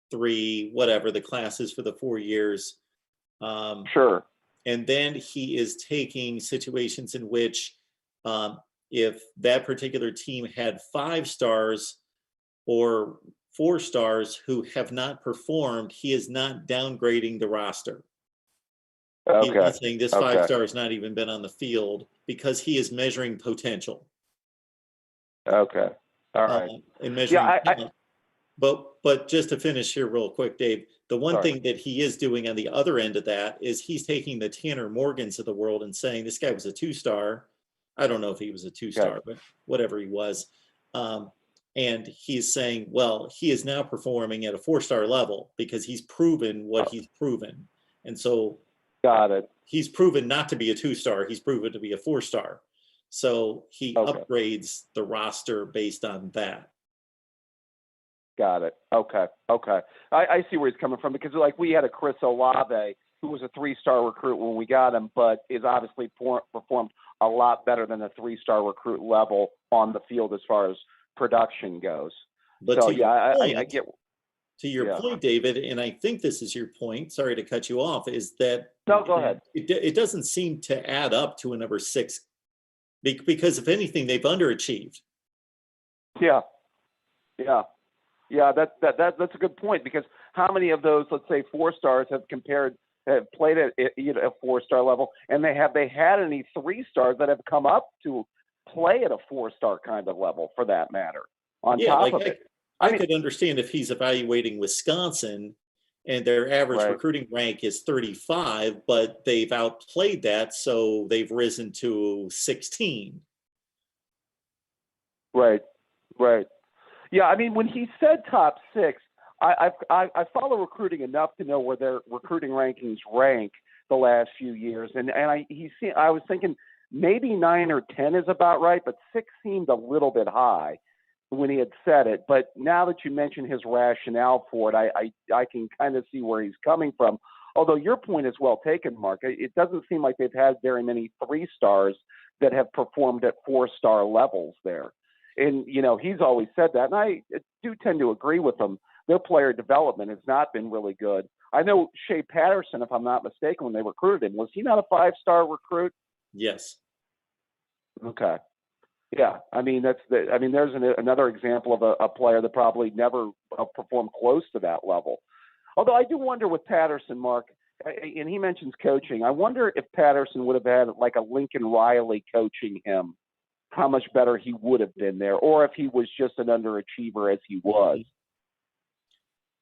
3, whatever the classes for the 4 years.
Sure.
And then he is taking situations in which if that particular team had 5 stars or 4 stars who have not performed, he is not downgrading the roster. He's not saying this 5 star has not even been on the field, because he is measuring potential.
Okay. All right.
And measuring talent. But just to finish here real quick, Dave, the one thing that he is doing on the other end of that is he's taking the Tanner Morgans of the world and saying this guy was a 2-star. I don't know if he was a 2-star, but whatever he was. And he's saying, well, he is now performing at a 4-star level because he's proven what he's proven. And so
got it.
He's proven not to be a 2-star. He's proven to be a 4-star. So he upgrades the roster based on that.
Got it. Okay. I see where he's coming from, because we had a Chris Olave who was a 3-star recruit when we got him, but is obviously performed a lot better than a 3-star recruit level on the field as far as production goes.
But
so,
I
get
to your point, David, and I think this is your point, sorry to cut you off, is that
No, go ahead.
It doesn't seem to add up to a number 6 because if anything, they've underachieved.
Yeah. That's a good point, because how many of those, let's say, 4-stars have played at a 4-star level, and have they had any 3-stars that have come up to play at a 4-star kind of level, for that matter? On top of it,
I could understand if he's evaluating Wisconsin and their average recruiting rank is 35, but they've outplayed that, so they've risen to 16.
Right. Yeah, I mean, when he said top 6, I follow recruiting enough to know where their recruiting rankings rank the last few years, and I was thinking maybe 9 or 10 is about right, but 6 seemed a little bit high when he had said it. But now that you mention his rationale for it, I can kind of see where he's coming from. Although your point is well taken, Mark. It doesn't seem like they've had very many 3-stars that have performed at 4-star levels there. And, he's always said that, and I do tend to agree with him. Their player development has not been really good. I know Shea Patterson, if I'm not mistaken, when they recruited him, was he not a 5-star recruit?
Yes.
Okay. Yeah. I mean, there's another example of a player that probably never performed close to that level. Although I do wonder with Patterson, Mark, and he mentions coaching, I wonder if Patterson would have had like a Lincoln Riley coaching him, how much better he would have been there, or if he was just an underachiever as he was.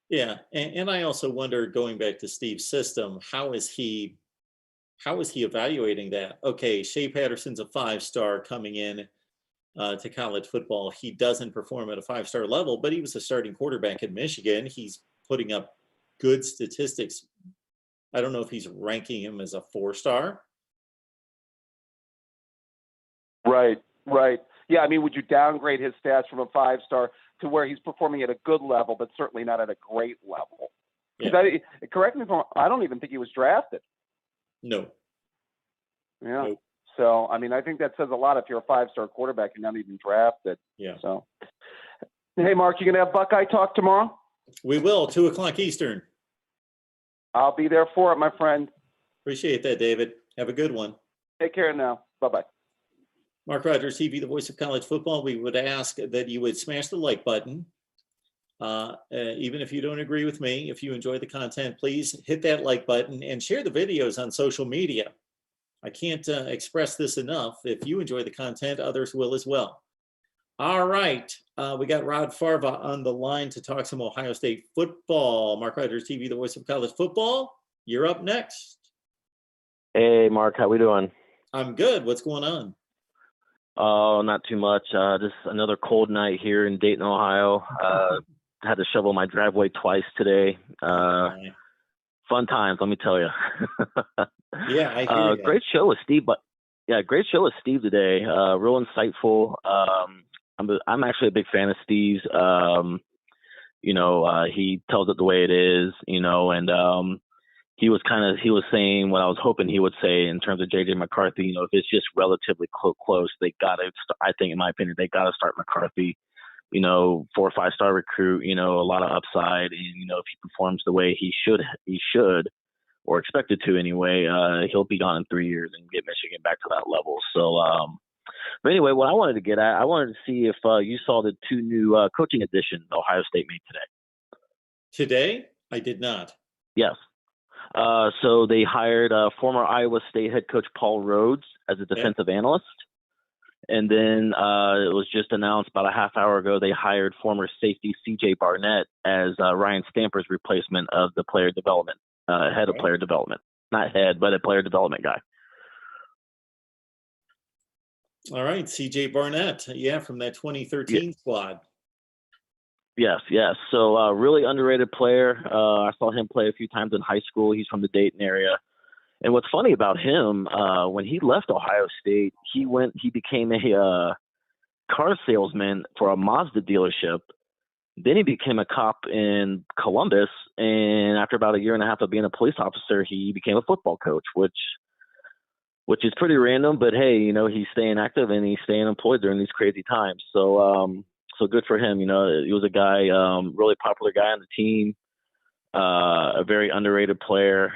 Yeah, and I also wonder, going back to Steve's system, how is he evaluating that? Okay, Shea Patterson's a 5-star coming in to college football. He doesn't perform at a 5-star level, but he was a starting quarterback in Michigan. He's putting up good statistics. I don't know if he's ranking him as a 4-star.
Right. Yeah, I mean, would you downgrade his stats from a 5-star to where he's performing at a good level, but certainly not at a great level? Yeah. Correct me if I'm wrong, I don't even think he was drafted.
No.
Yeah.
Nope.
So, I mean, I think that says a lot if you're a 5-star quarterback and not even drafted.
Yeah.
So, hey, Mark, you going to have Buckeye Talk tomorrow?
We will, 2:00 Eastern.
I'll be there for it, my friend.
Appreciate that, David. Have a good one.
Take care now. Bye-bye.
Mark Rogers TV, the voice of college football. We would ask that you would smash the like button. Even if you don't agree with me, if you enjoy the content, please hit that like button and share the videos on social media. I can't express this enough. If you enjoy the content, others will as well. All right. We got Rod Farva on the line to talk some Ohio State football. Mark Rogers TV, the voice of college football. You're up next.
Hey, Mark. How we doing?
I'm good. What's going on?
Oh, not too much. Just another cold night here in Dayton, Ohio. Had to shovel my driveway twice today. Fun times, let me tell you.
Yeah, I hear that.
Great show with Steve. But yeah, great show with Steve today. Real insightful. I'm actually a big fan of Steve's. He tells it the way it is. And he was saying what I was hoping he would say in terms of JJ McCarthy. If it's just relatively close, they got to. I think, in my opinion, they got to start McCarthy. 4 or 5-star recruit. A lot of upside, and if he performs the way he should, or expected to anyway, he'll be gone in 3 years and get Michigan back to that level. So, but anyway, what I wanted to get at, I wanted to see if you saw the 2 new coaching additions Ohio State made today.
Today, I did not.
Yes. So they hired former Iowa State head coach Paul Rhodes as a defensive analyst. And then it was just announced about a half hour ago, they hired former safety C.J. Barnett as Ryan Stamper's replacement of the player development, head of player development. Not head, but a player development guy.
All right, C.J. Barnett. Yeah, from that 2013 squad.
Yes. So really underrated player. I saw him play a few times in high school. He's from the Dayton area. And what's funny about him, when he left Ohio State, he became a car salesman for a Mazda dealership. Then he became a cop in Columbus. And after about a year and a half of being a police officer, he became a football coach, which is pretty random. But hey, he's staying active and he's staying employed during these crazy times. So good for him. He was a guy, really popular guy on the team. a very underrated player,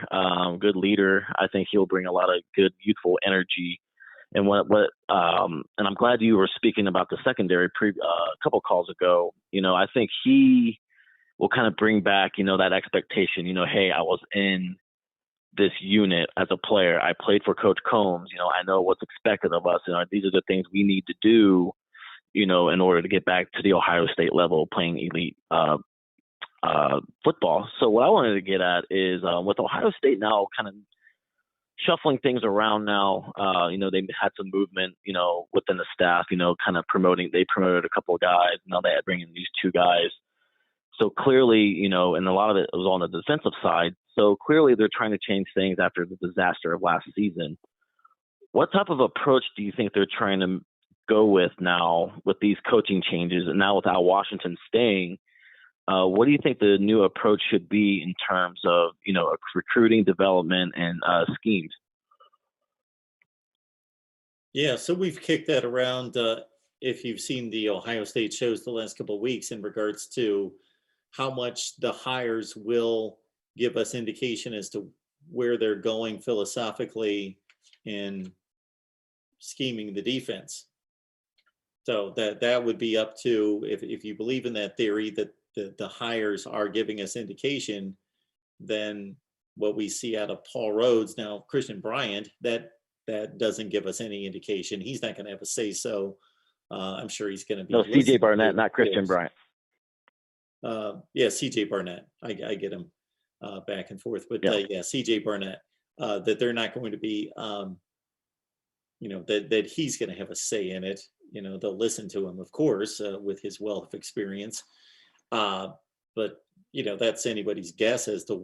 good leader. I think he'll bring a lot of good youthful energy. And and I'm glad you were speaking about the secondary a couple calls ago. I think he will kind of bring back, that expectation. Hey, I was in this unit as a player. I played for Coach Combs. I know what's expected of us. These are the things we need to do, in order to get back to the Ohio State level, playing elite football. So what I wanted to get at is with Ohio State now kind of shuffling things around now, they had some movement, within the staff, kind of they promoted a couple of guys. Now they had bringing these two guys. So clearly, and a lot of it was on the defensive side. So clearly they're trying to change things after the disaster of last season. What type of approach do you think they're trying to go with now with these coaching changes, and now with Al Washington staying? What do you think the new approach should be in terms of, recruiting, development, and schemes?
Yeah, so we've kicked that around. If you've seen the Ohio State shows the last couple of weeks in regards to how much the hires will give us indication as to where they're going philosophically in scheming the defense. So that would be up to, if you believe in that theory that the hires are giving us indication, then what we see out of Paul Rhodes, now Christian Bryant, that doesn't give us any indication. He's not going to have a say so. I'm sure he's going to be.
No, C.J. Barnett, not Christian Bryant.
Yeah, C.J. Barnett. I get him back and forth, but yeah, C.J. Barnett. That they're not going to be, that he's going to have a say in it. They'll listen to him, of course, with his wealth of experience. But that's anybody's guess as to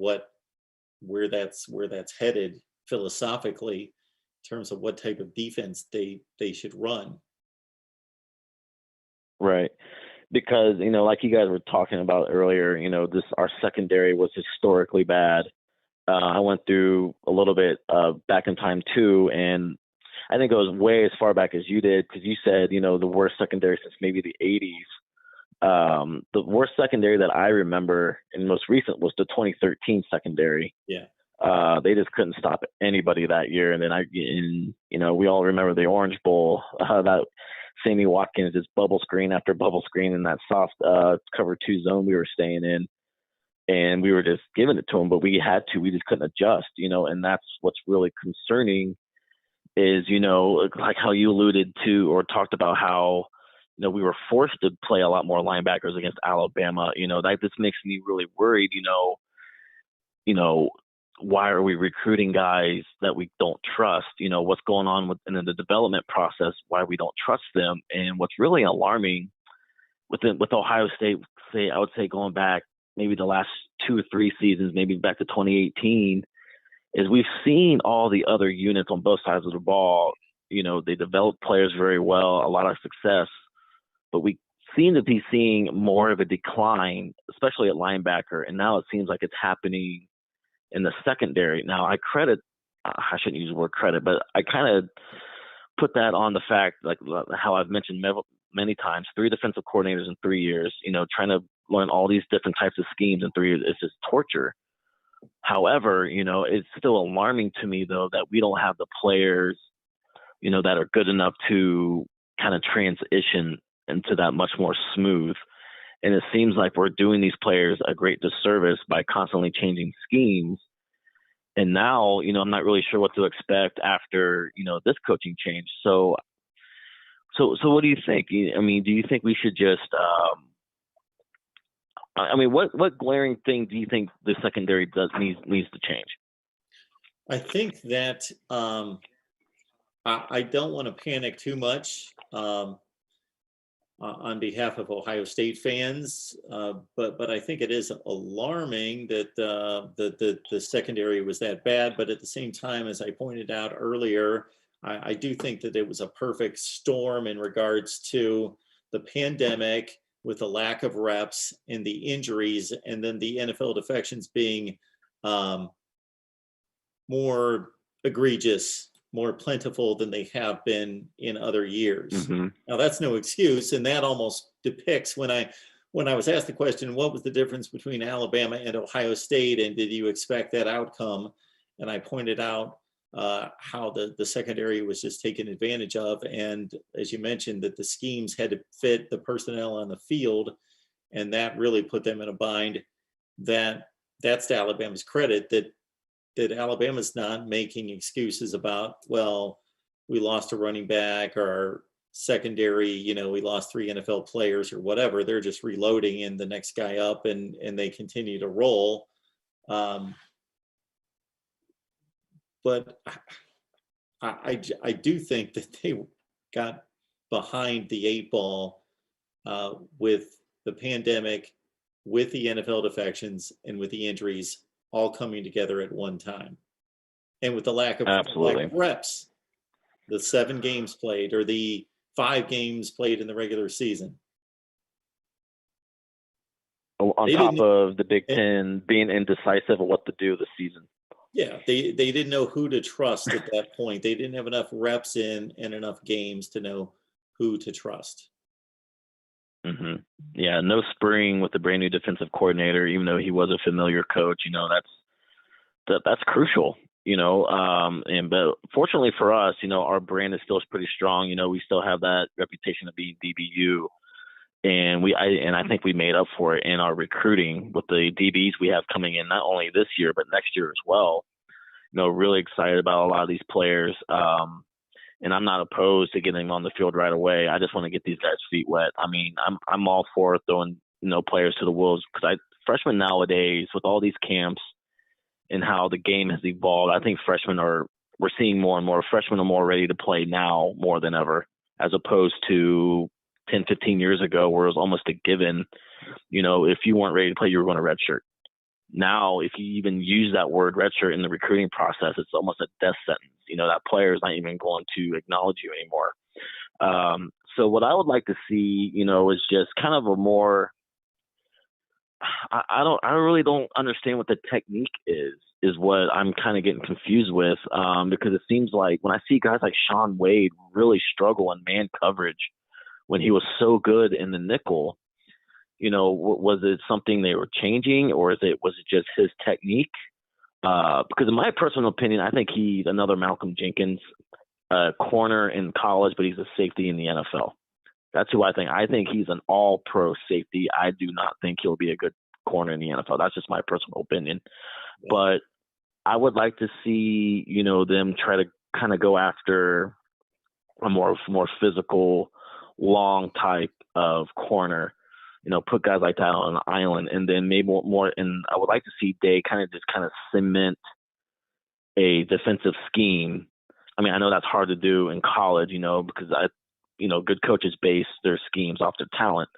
where that's headed philosophically in terms of what type of defense they should run.
Right. Because, like you guys were talking about earlier, our secondary was historically bad. I went through a little bit back in time too, and I think it goes way as far back as you did, because you said, the worst secondary since maybe the 80s. The worst secondary that I remember and most recent was the 2013 secondary.
Yeah.
They just couldn't stop anybody that year. And then we all remember the Orange Bowl, that Sammy Watkins just bubble screen after bubble screen in that soft cover 2 zone we were staying in. And we were just giving it to him, but we just couldn't adjust, and that's what's really concerning is, like how you alluded to or talked about how, we were forced to play a lot more linebackers against Alabama. That just makes me really worried. Why are we recruiting guys that we don't trust? What's going on in the development process? Why we don't trust them? And what's really alarming with Ohio State, I would say going back maybe the last 2 or 3 seasons, maybe back to 2018, is we've seen all the other units on both sides of the ball. They develop players very well, a lot of success, but we seem to be seeing more of a decline, especially at linebacker. And now it seems like it's happening in the secondary. Now I shouldn't use the word credit, but I kind of put that on the fact, like how I've mentioned many times, 3 defensive coordinators in 3 years, trying to learn all these different types of schemes in 3 years. It's just torture. However, it's still alarming to me though, that we don't have the players, that are good enough to kind of transition into that much more smooth. And it seems like we're doing these players a great disservice by constantly changing schemes. And now, I'm not really sure what to expect after, this coaching change. So what do you think? Do you think we should just, what glaring thing do you think the secondary needs to change?
I think that I don't want to panic too much on behalf of Ohio State fans, but I think it is alarming that the secondary was that bad. But at the same time, as I pointed out earlier, I do think that it was a perfect storm in regards to the pandemic with the lack of reps and the injuries, and then the NFL defections being more egregious, more plentiful than they have been in other years.
Mm-hmm.
Now that's no excuse, and that almost depicts when when I was asked the question, what was the difference between Alabama and Ohio State, and did you expect that outcome? And I pointed out how the secondary was just taken advantage of. And as you mentioned, that the schemes had to fit the personnel on the field, and that really put them in a bind. That's to Alabama's credit, that Alabama's not making excuses about, well, we lost a running back, or our secondary, we lost 3 NFL players or whatever. They're just reloading and the next guy up, and they continue to roll. But I do think that they got behind the 8 ball with the pandemic, with the NFL defections, and with the injuries all coming together at one time. And with the lack of reps, the 7 games played, or the 5 games played in the regular season.
On top of the Big Ten being indecisive of what to do this season.
Yeah, they didn't know who to trust at that point. They didn't have enough reps in and enough games to know who to trust.
Mm-hmm. Yeah, no spring with the brand new defensive coordinator, even though he was a familiar coach. That's crucial. But fortunately for us, our brand is still pretty strong. We still have that reputation of being DBU, and I think we made up for it in our recruiting with the DBs we have coming in, not only this year but next year as well. Really excited about a lot of these players, and I'm not opposed to getting them on the field right away. I just want to get these guys' feet wet. I mean, I'm all for throwing players to the wolves, because freshmen nowadays, with all these camps and how the game has evolved, I think we're seeing more and more freshmen are more ready to play now more than ever, as opposed to 10, 15 years ago, where it was almost a given. If you weren't ready to play, you were going to redshirt. Now, if you even use that word redshirt in the recruiting process, it's almost a death sentence. That player is not even going to acknowledge you anymore. So what I would like to see, is just kind of a more, I really don't understand what the technique is what I'm kind of getting confused with, because it seems like when I see guys like Shaun Wade really struggle in man coverage when he was so good in the nickel, was it something they were changing, or was it just his technique? Because in my personal opinion, I think he's another Malcolm Jenkins corner in college, but he's a safety in the NFL. That's who I think. I think he's an all-pro safety. I do not think he'll be a good corner in the NFL. That's just my personal opinion. Yeah. But I would like to see, them try to kind of go after a more physical, long type of corner. Put guys like that on an island, and then maybe more. And I would like to see Day kind of cement a defensive scheme. I mean, I know that's hard to do in college, because good coaches base their schemes off their talent.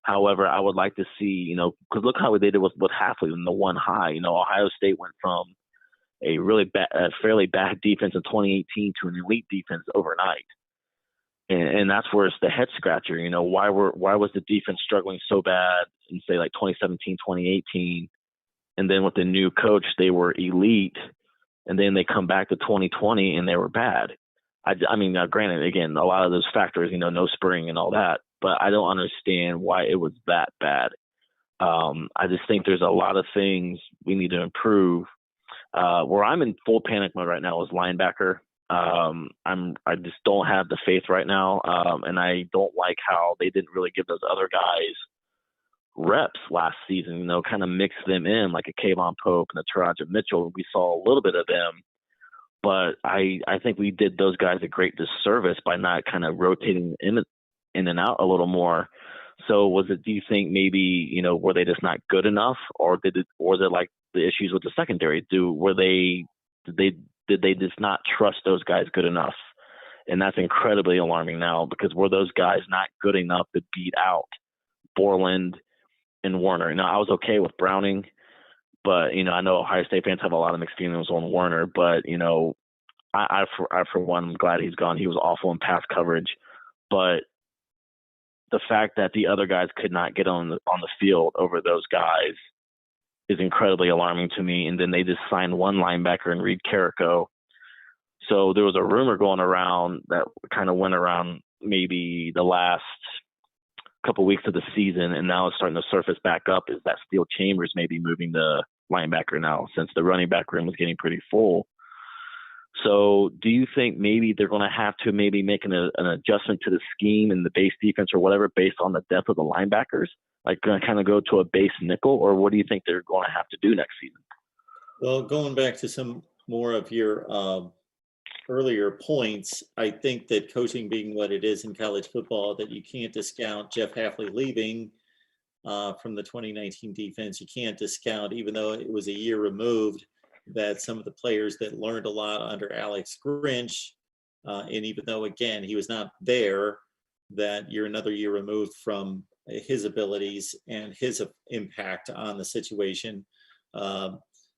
However, I would like to see, because look how they did with Hafley in the 1 high. Ohio State went from a fairly bad defense in 2018 to an elite defense overnight. And that's where it's the head scratcher. Why was the defense struggling so bad in, say, like 2017, 2018, and then with the new coach they were elite, and then they come back to 2020 and they were bad. I mean, now, granted, again, a lot of those factors, no spring and all that, but I don't understand why it was that bad. I just think there's a lot of things we need to improve. Where I'm in full panic mode right now is linebacker. I just don't have the faith right now, and I don't like how they didn't really give those other guys reps last season. Kind of mix them in like a Kayvon Pope and a Taraja Mitchell. We saw a little bit of them, but I think we did those guys a great disservice by not kind of rotating in and out a little more. So do you think maybe, were they just not good enough, or was it like the issues with the secondary? Did they just not trust those guys good enough? And that's incredibly alarming now, because were those guys not good enough to beat out Borland and Warner? Now, I was okay with Browning, but, I know Ohio State fans have a lot of mixed feelings on Warner, but, I for one, I'm glad he's gone. He was awful in pass coverage, but the fact that the other guys could not get on the field over those guys is incredibly alarming to me. And then they just signed one linebacker in Reed Carrico. So there was a rumor going around that kind of went around maybe the last couple weeks of the season, and now it's starting to surface back up, is that Steel Chambers may be moving the linebacker now, since the running back room was getting pretty full. So do you think maybe they're going to have to maybe make an adjustment to the scheme and the base defense or whatever based on the depth of the linebackers? Like going to kind of go to a base nickel, or what do you think they're going to have to do next season?
Well, going back to some more of your earlier points, I think that coaching being what it is in college football, that you can't discount Jeff Hafley leaving from the 2019 defense. You can't discount, even though it was a year removed, that some of the players that learned a lot under Alex Grinch, and even though, again, he was not there, that you're another year removed from his abilities and his impact on the situation.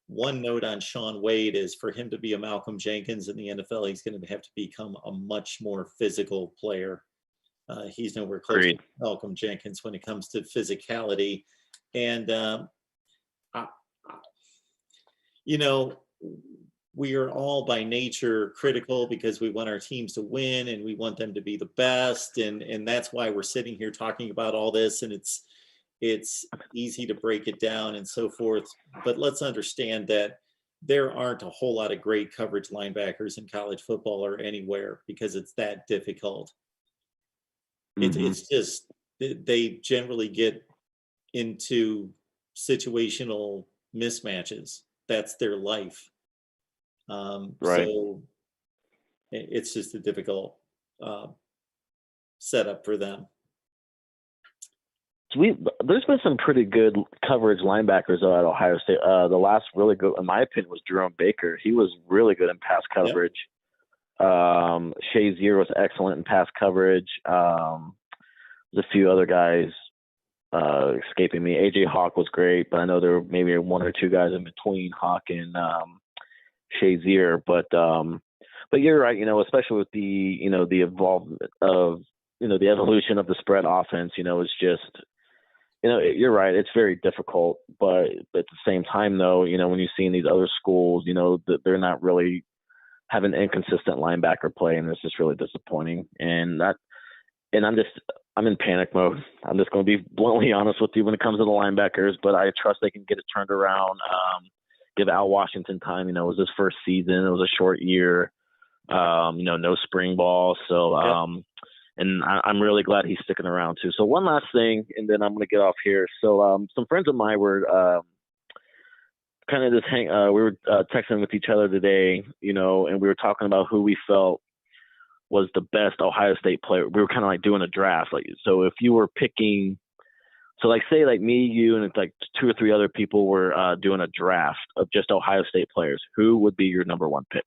One note on Sean Wade is, for him to be a Malcolm Jenkins in the NFL, he's going to have to become a much more physical player. He's nowhere close to Malcolm Jenkins when it comes to physicality. And, you know, we are all by nature critical because we want our teams to win and we want them to be the best. And that's why we're sitting here talking about all this. And it's easy to break it down and so forth. But let's understand that there aren't a whole lot of great coverage linebackers in college football or anywhere, because it's that difficult. It's just, they generally get into situational mismatches. That's their life. So it's just a difficult setup for them.
There's been some pretty good coverage linebackers though at Ohio State. The last really good, in my opinion, was Jerome Baker. He was really good in pass coverage. Yep. Shazier was excellent in pass coverage. There's a few other guys escaping me. AJ Hawk was great, but I know there were maybe one or two guys in between Hawk and Shazier. But you're right. You know, especially with the evolvement of the evolution of the spread offense. You know, it's just. You're right. It's very difficult, but at the same time, though, when you see in these other schools, that they're not really having inconsistent linebacker play, and it's just really disappointing. And I'm in panic mode. I'm just going to be bluntly honest with you when it comes to the linebackers, but I trust they can get it turned around. Give Al Washington time. It was his first season. It was a short year. No spring ball, so. And I'm really glad he's sticking around too. So one last thing, and then I'm going to get off here. So some friends of mine were kind of just we were texting with each other today, and we were talking about who we felt was the best Ohio State player. We were kind of like doing a draft. So if you were picking, say me, you, and it's like two or three other people were doing a draft of just Ohio State players, who would be your number one pick?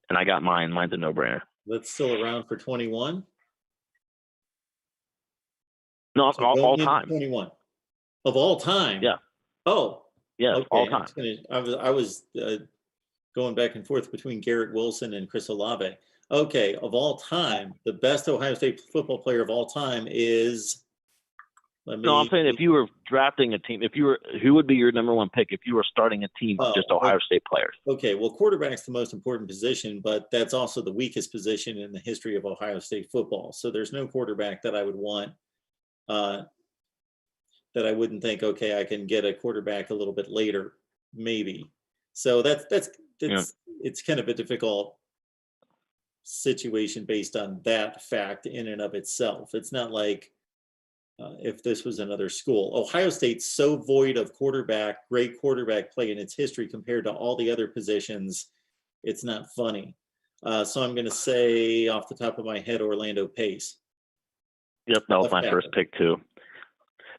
And I got mine. Mine's a no-brainer.
That's still around for 21?
No, so all time.
21. Of all time?
Yeah.
Oh.
Yeah,
okay.
all time.
I was going back and forth between Garrett Wilson and Chris Olave. Okay, of all time, the best Ohio State football player of all time is...
No, I'm saying if you were drafting a team, who would be your number one pick if you were starting a team of just Ohio State players?
Okay, well, quarterback's the most important position, but that's also the weakest position in the history of Ohio State football. So there's no quarterback that I would want, that I wouldn't think, okay, I can get a quarterback a little bit later, maybe. So that's it's kind of a difficult situation based on that fact in and of itself. It's not like, if this was another school. Ohio State's so void of great quarterback play in its history compared to all the other positions, it's not funny. So I'm going to say off the top of my head, Orlando Pace.
Yep, that was my first pick too.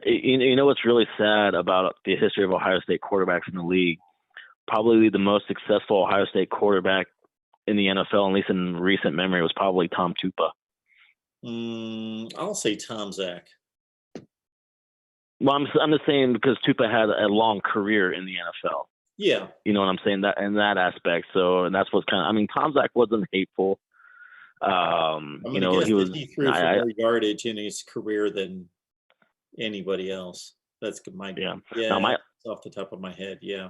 You know what's really sad about the history of Ohio State quarterbacks in the league? Probably the most successful Ohio State quarterback in the NFL, at least in recent memory, was probably Tom Tupa.
I'll say Tom Zach.
Well, I'm just saying because Tupa had a long career in the NFL.
Yeah.
You know what I'm saying? That in that aspect. So, and that's what's Tom Zach wasn't hateful. He was.
He threw for more yardage in his career than anybody else. That's my
yeah.
Yeah. Off the top of my head, yeah.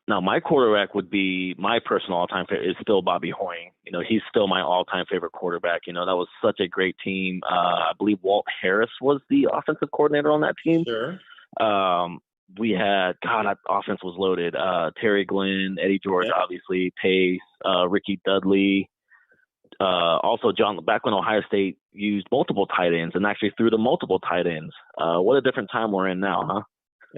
Now, my quarterback would be my personal all-time favorite is still Bobby Hoying. He's still my all-time favorite quarterback. That was such a great team. I believe Walt Harris was the offensive coordinator on that team.
Sure.
We had, that offense was loaded. Terry Glenn, Eddie George, obviously, Pace, Ricky Dudley. Also, John, back when Ohio State used multiple tight ends and actually threw to multiple tight ends. What a different time we're in now, huh?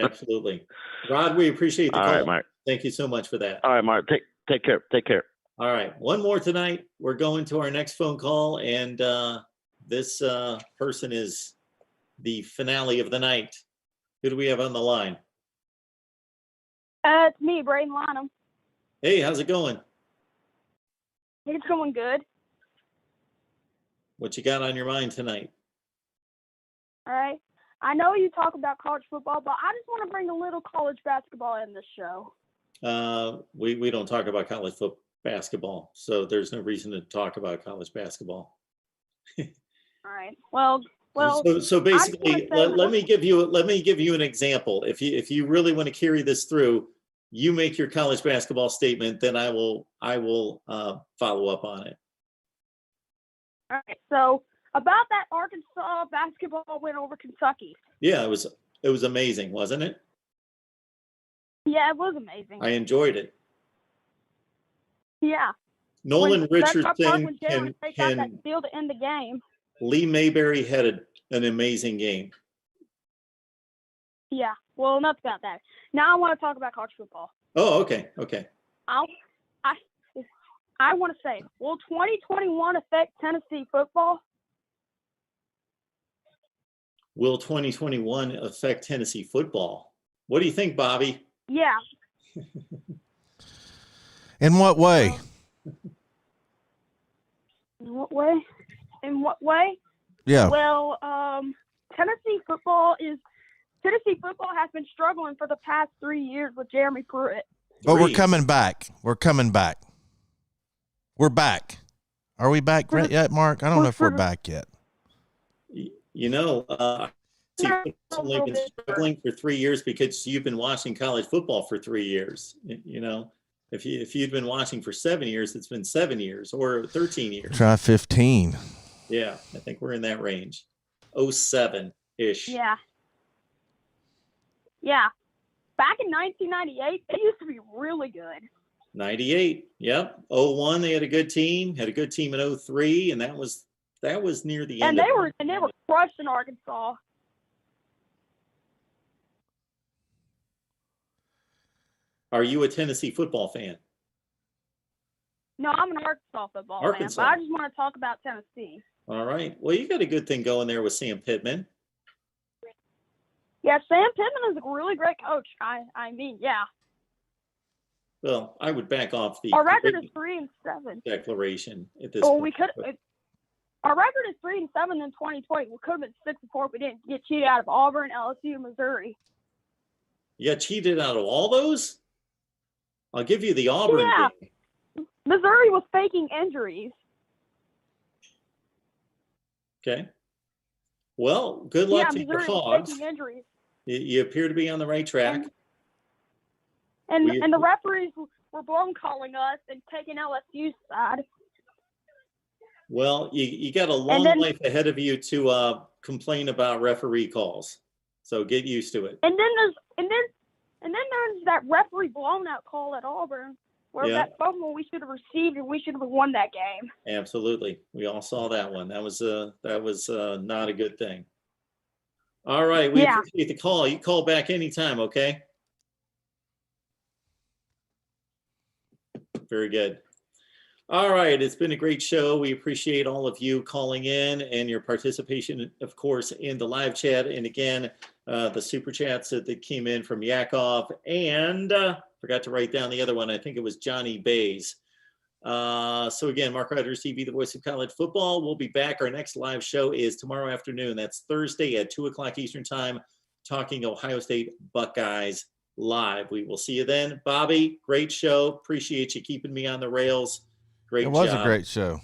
Absolutely. Rod, we appreciate the call.
All right, Mark.
Thank you so much for that.
All right, Mark. Take care. Take care.
All right. One more tonight. We're going to our next phone call, and this person is the finale of the night. Who do we have on the line?
It's me, Braden Lynham.
Hey, how's it going?
It's going good.
What you got on your mind tonight?
All right. I know you talk about college football, but I just want to bring a little college basketball in this show.
We don't talk about college basketball, so there's no reason to talk about college basketball.
All right. Well.
So basically, let me give you an example. If you really want to carry this through, you make your college basketball statement, then I will follow up on it.
All right. So about that Arkansas basketball win over Kentucky.
Yeah, it was amazing, wasn't it?
Yeah, it was amazing.
I enjoyed it.
Yeah.
Nolan Richardson
can got that steal to end the game.
Lee Mayberry had an amazing game.
Yeah. Well, enough about that. Now I want to talk about college football.
Oh, okay. Okay.
I want to say, will 2021 affect Tennessee football?
Will 2021 affect Tennessee football? What do you think, Bobby?
Yeah.
In what way?
In what way? In what way?
Yeah.
Well, Tennessee football has been struggling for the past 3 years with Jeremy Pruitt.
But we're coming back. We're back. Are we back yet, Mark? I don't know if we're back yet.
Only been struggling for 3 years because you've been watching college football for 3 years. If you'd been watching for 7 years, it's been 7 years or 13 years.
Try 15.
Yeah, I think we're in that range. 07-ish.
Yeah. Yeah. Back in 1998, they used to be really good.
98. Yep. 01, they had a good team. Had a good team in 03, and that was near the end.
And they were crushed in Arkansas.
Are you a Tennessee football fan?
No, I'm an Arkansas football fan, but I just want to talk about Tennessee.
All right. Well, you got a good thing going there with Sam Pittman.
Yeah, Sam Pittman is a really great coach. I mean, yeah.
Well, I would back off the
our record is 3-7
declaration at this
point. Our record is 3-7 in 2020. We could have been 6-4 if we didn't get cheated out of Auburn, LSU, Missouri.
You got cheated out of all those? I'll give you the Auburn game.
Missouri was faking injuries.
Okay. Well, good luck to your Hogs.
Faking injuries.
You appear to be on the right track.
And the referees were blown calling us and taking LSU's side.
Well, you got a long life ahead of you to complain about referee calls. So get used to it.
And then there's that referee blown out call at Auburn where that fumble we should have received and we should have won that game.
Absolutely. We all saw that one. That was not a good thing. All right, we appreciate the call. You call back anytime, okay? Very good. All right, it's been a great show. We appreciate all of you calling in and your participation, of course, in the live chat. And again, the super chats that came in from Yakov and forgot to write down the other one. I think it was Johnny Bays. So again, Mark Rogers TV, the voice of college football. We'll be back. Our next live show is tomorrow afternoon. That's Thursday at 2:00 Eastern time, talking Ohio State Buckeyes live. We will see you then. Bobby, great show. Appreciate you keeping me on the rails. Great job.
It was a great show.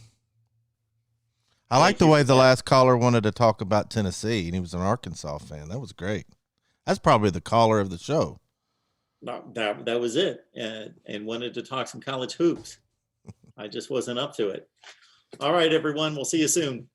I like the way the last caller wanted to talk about Tennessee, and he was an Arkansas fan. That was great. That's probably the caller of the show.
that was it, and wanted to talk some college hoops. I just wasn't up to it. All right, everyone. We'll see you soon.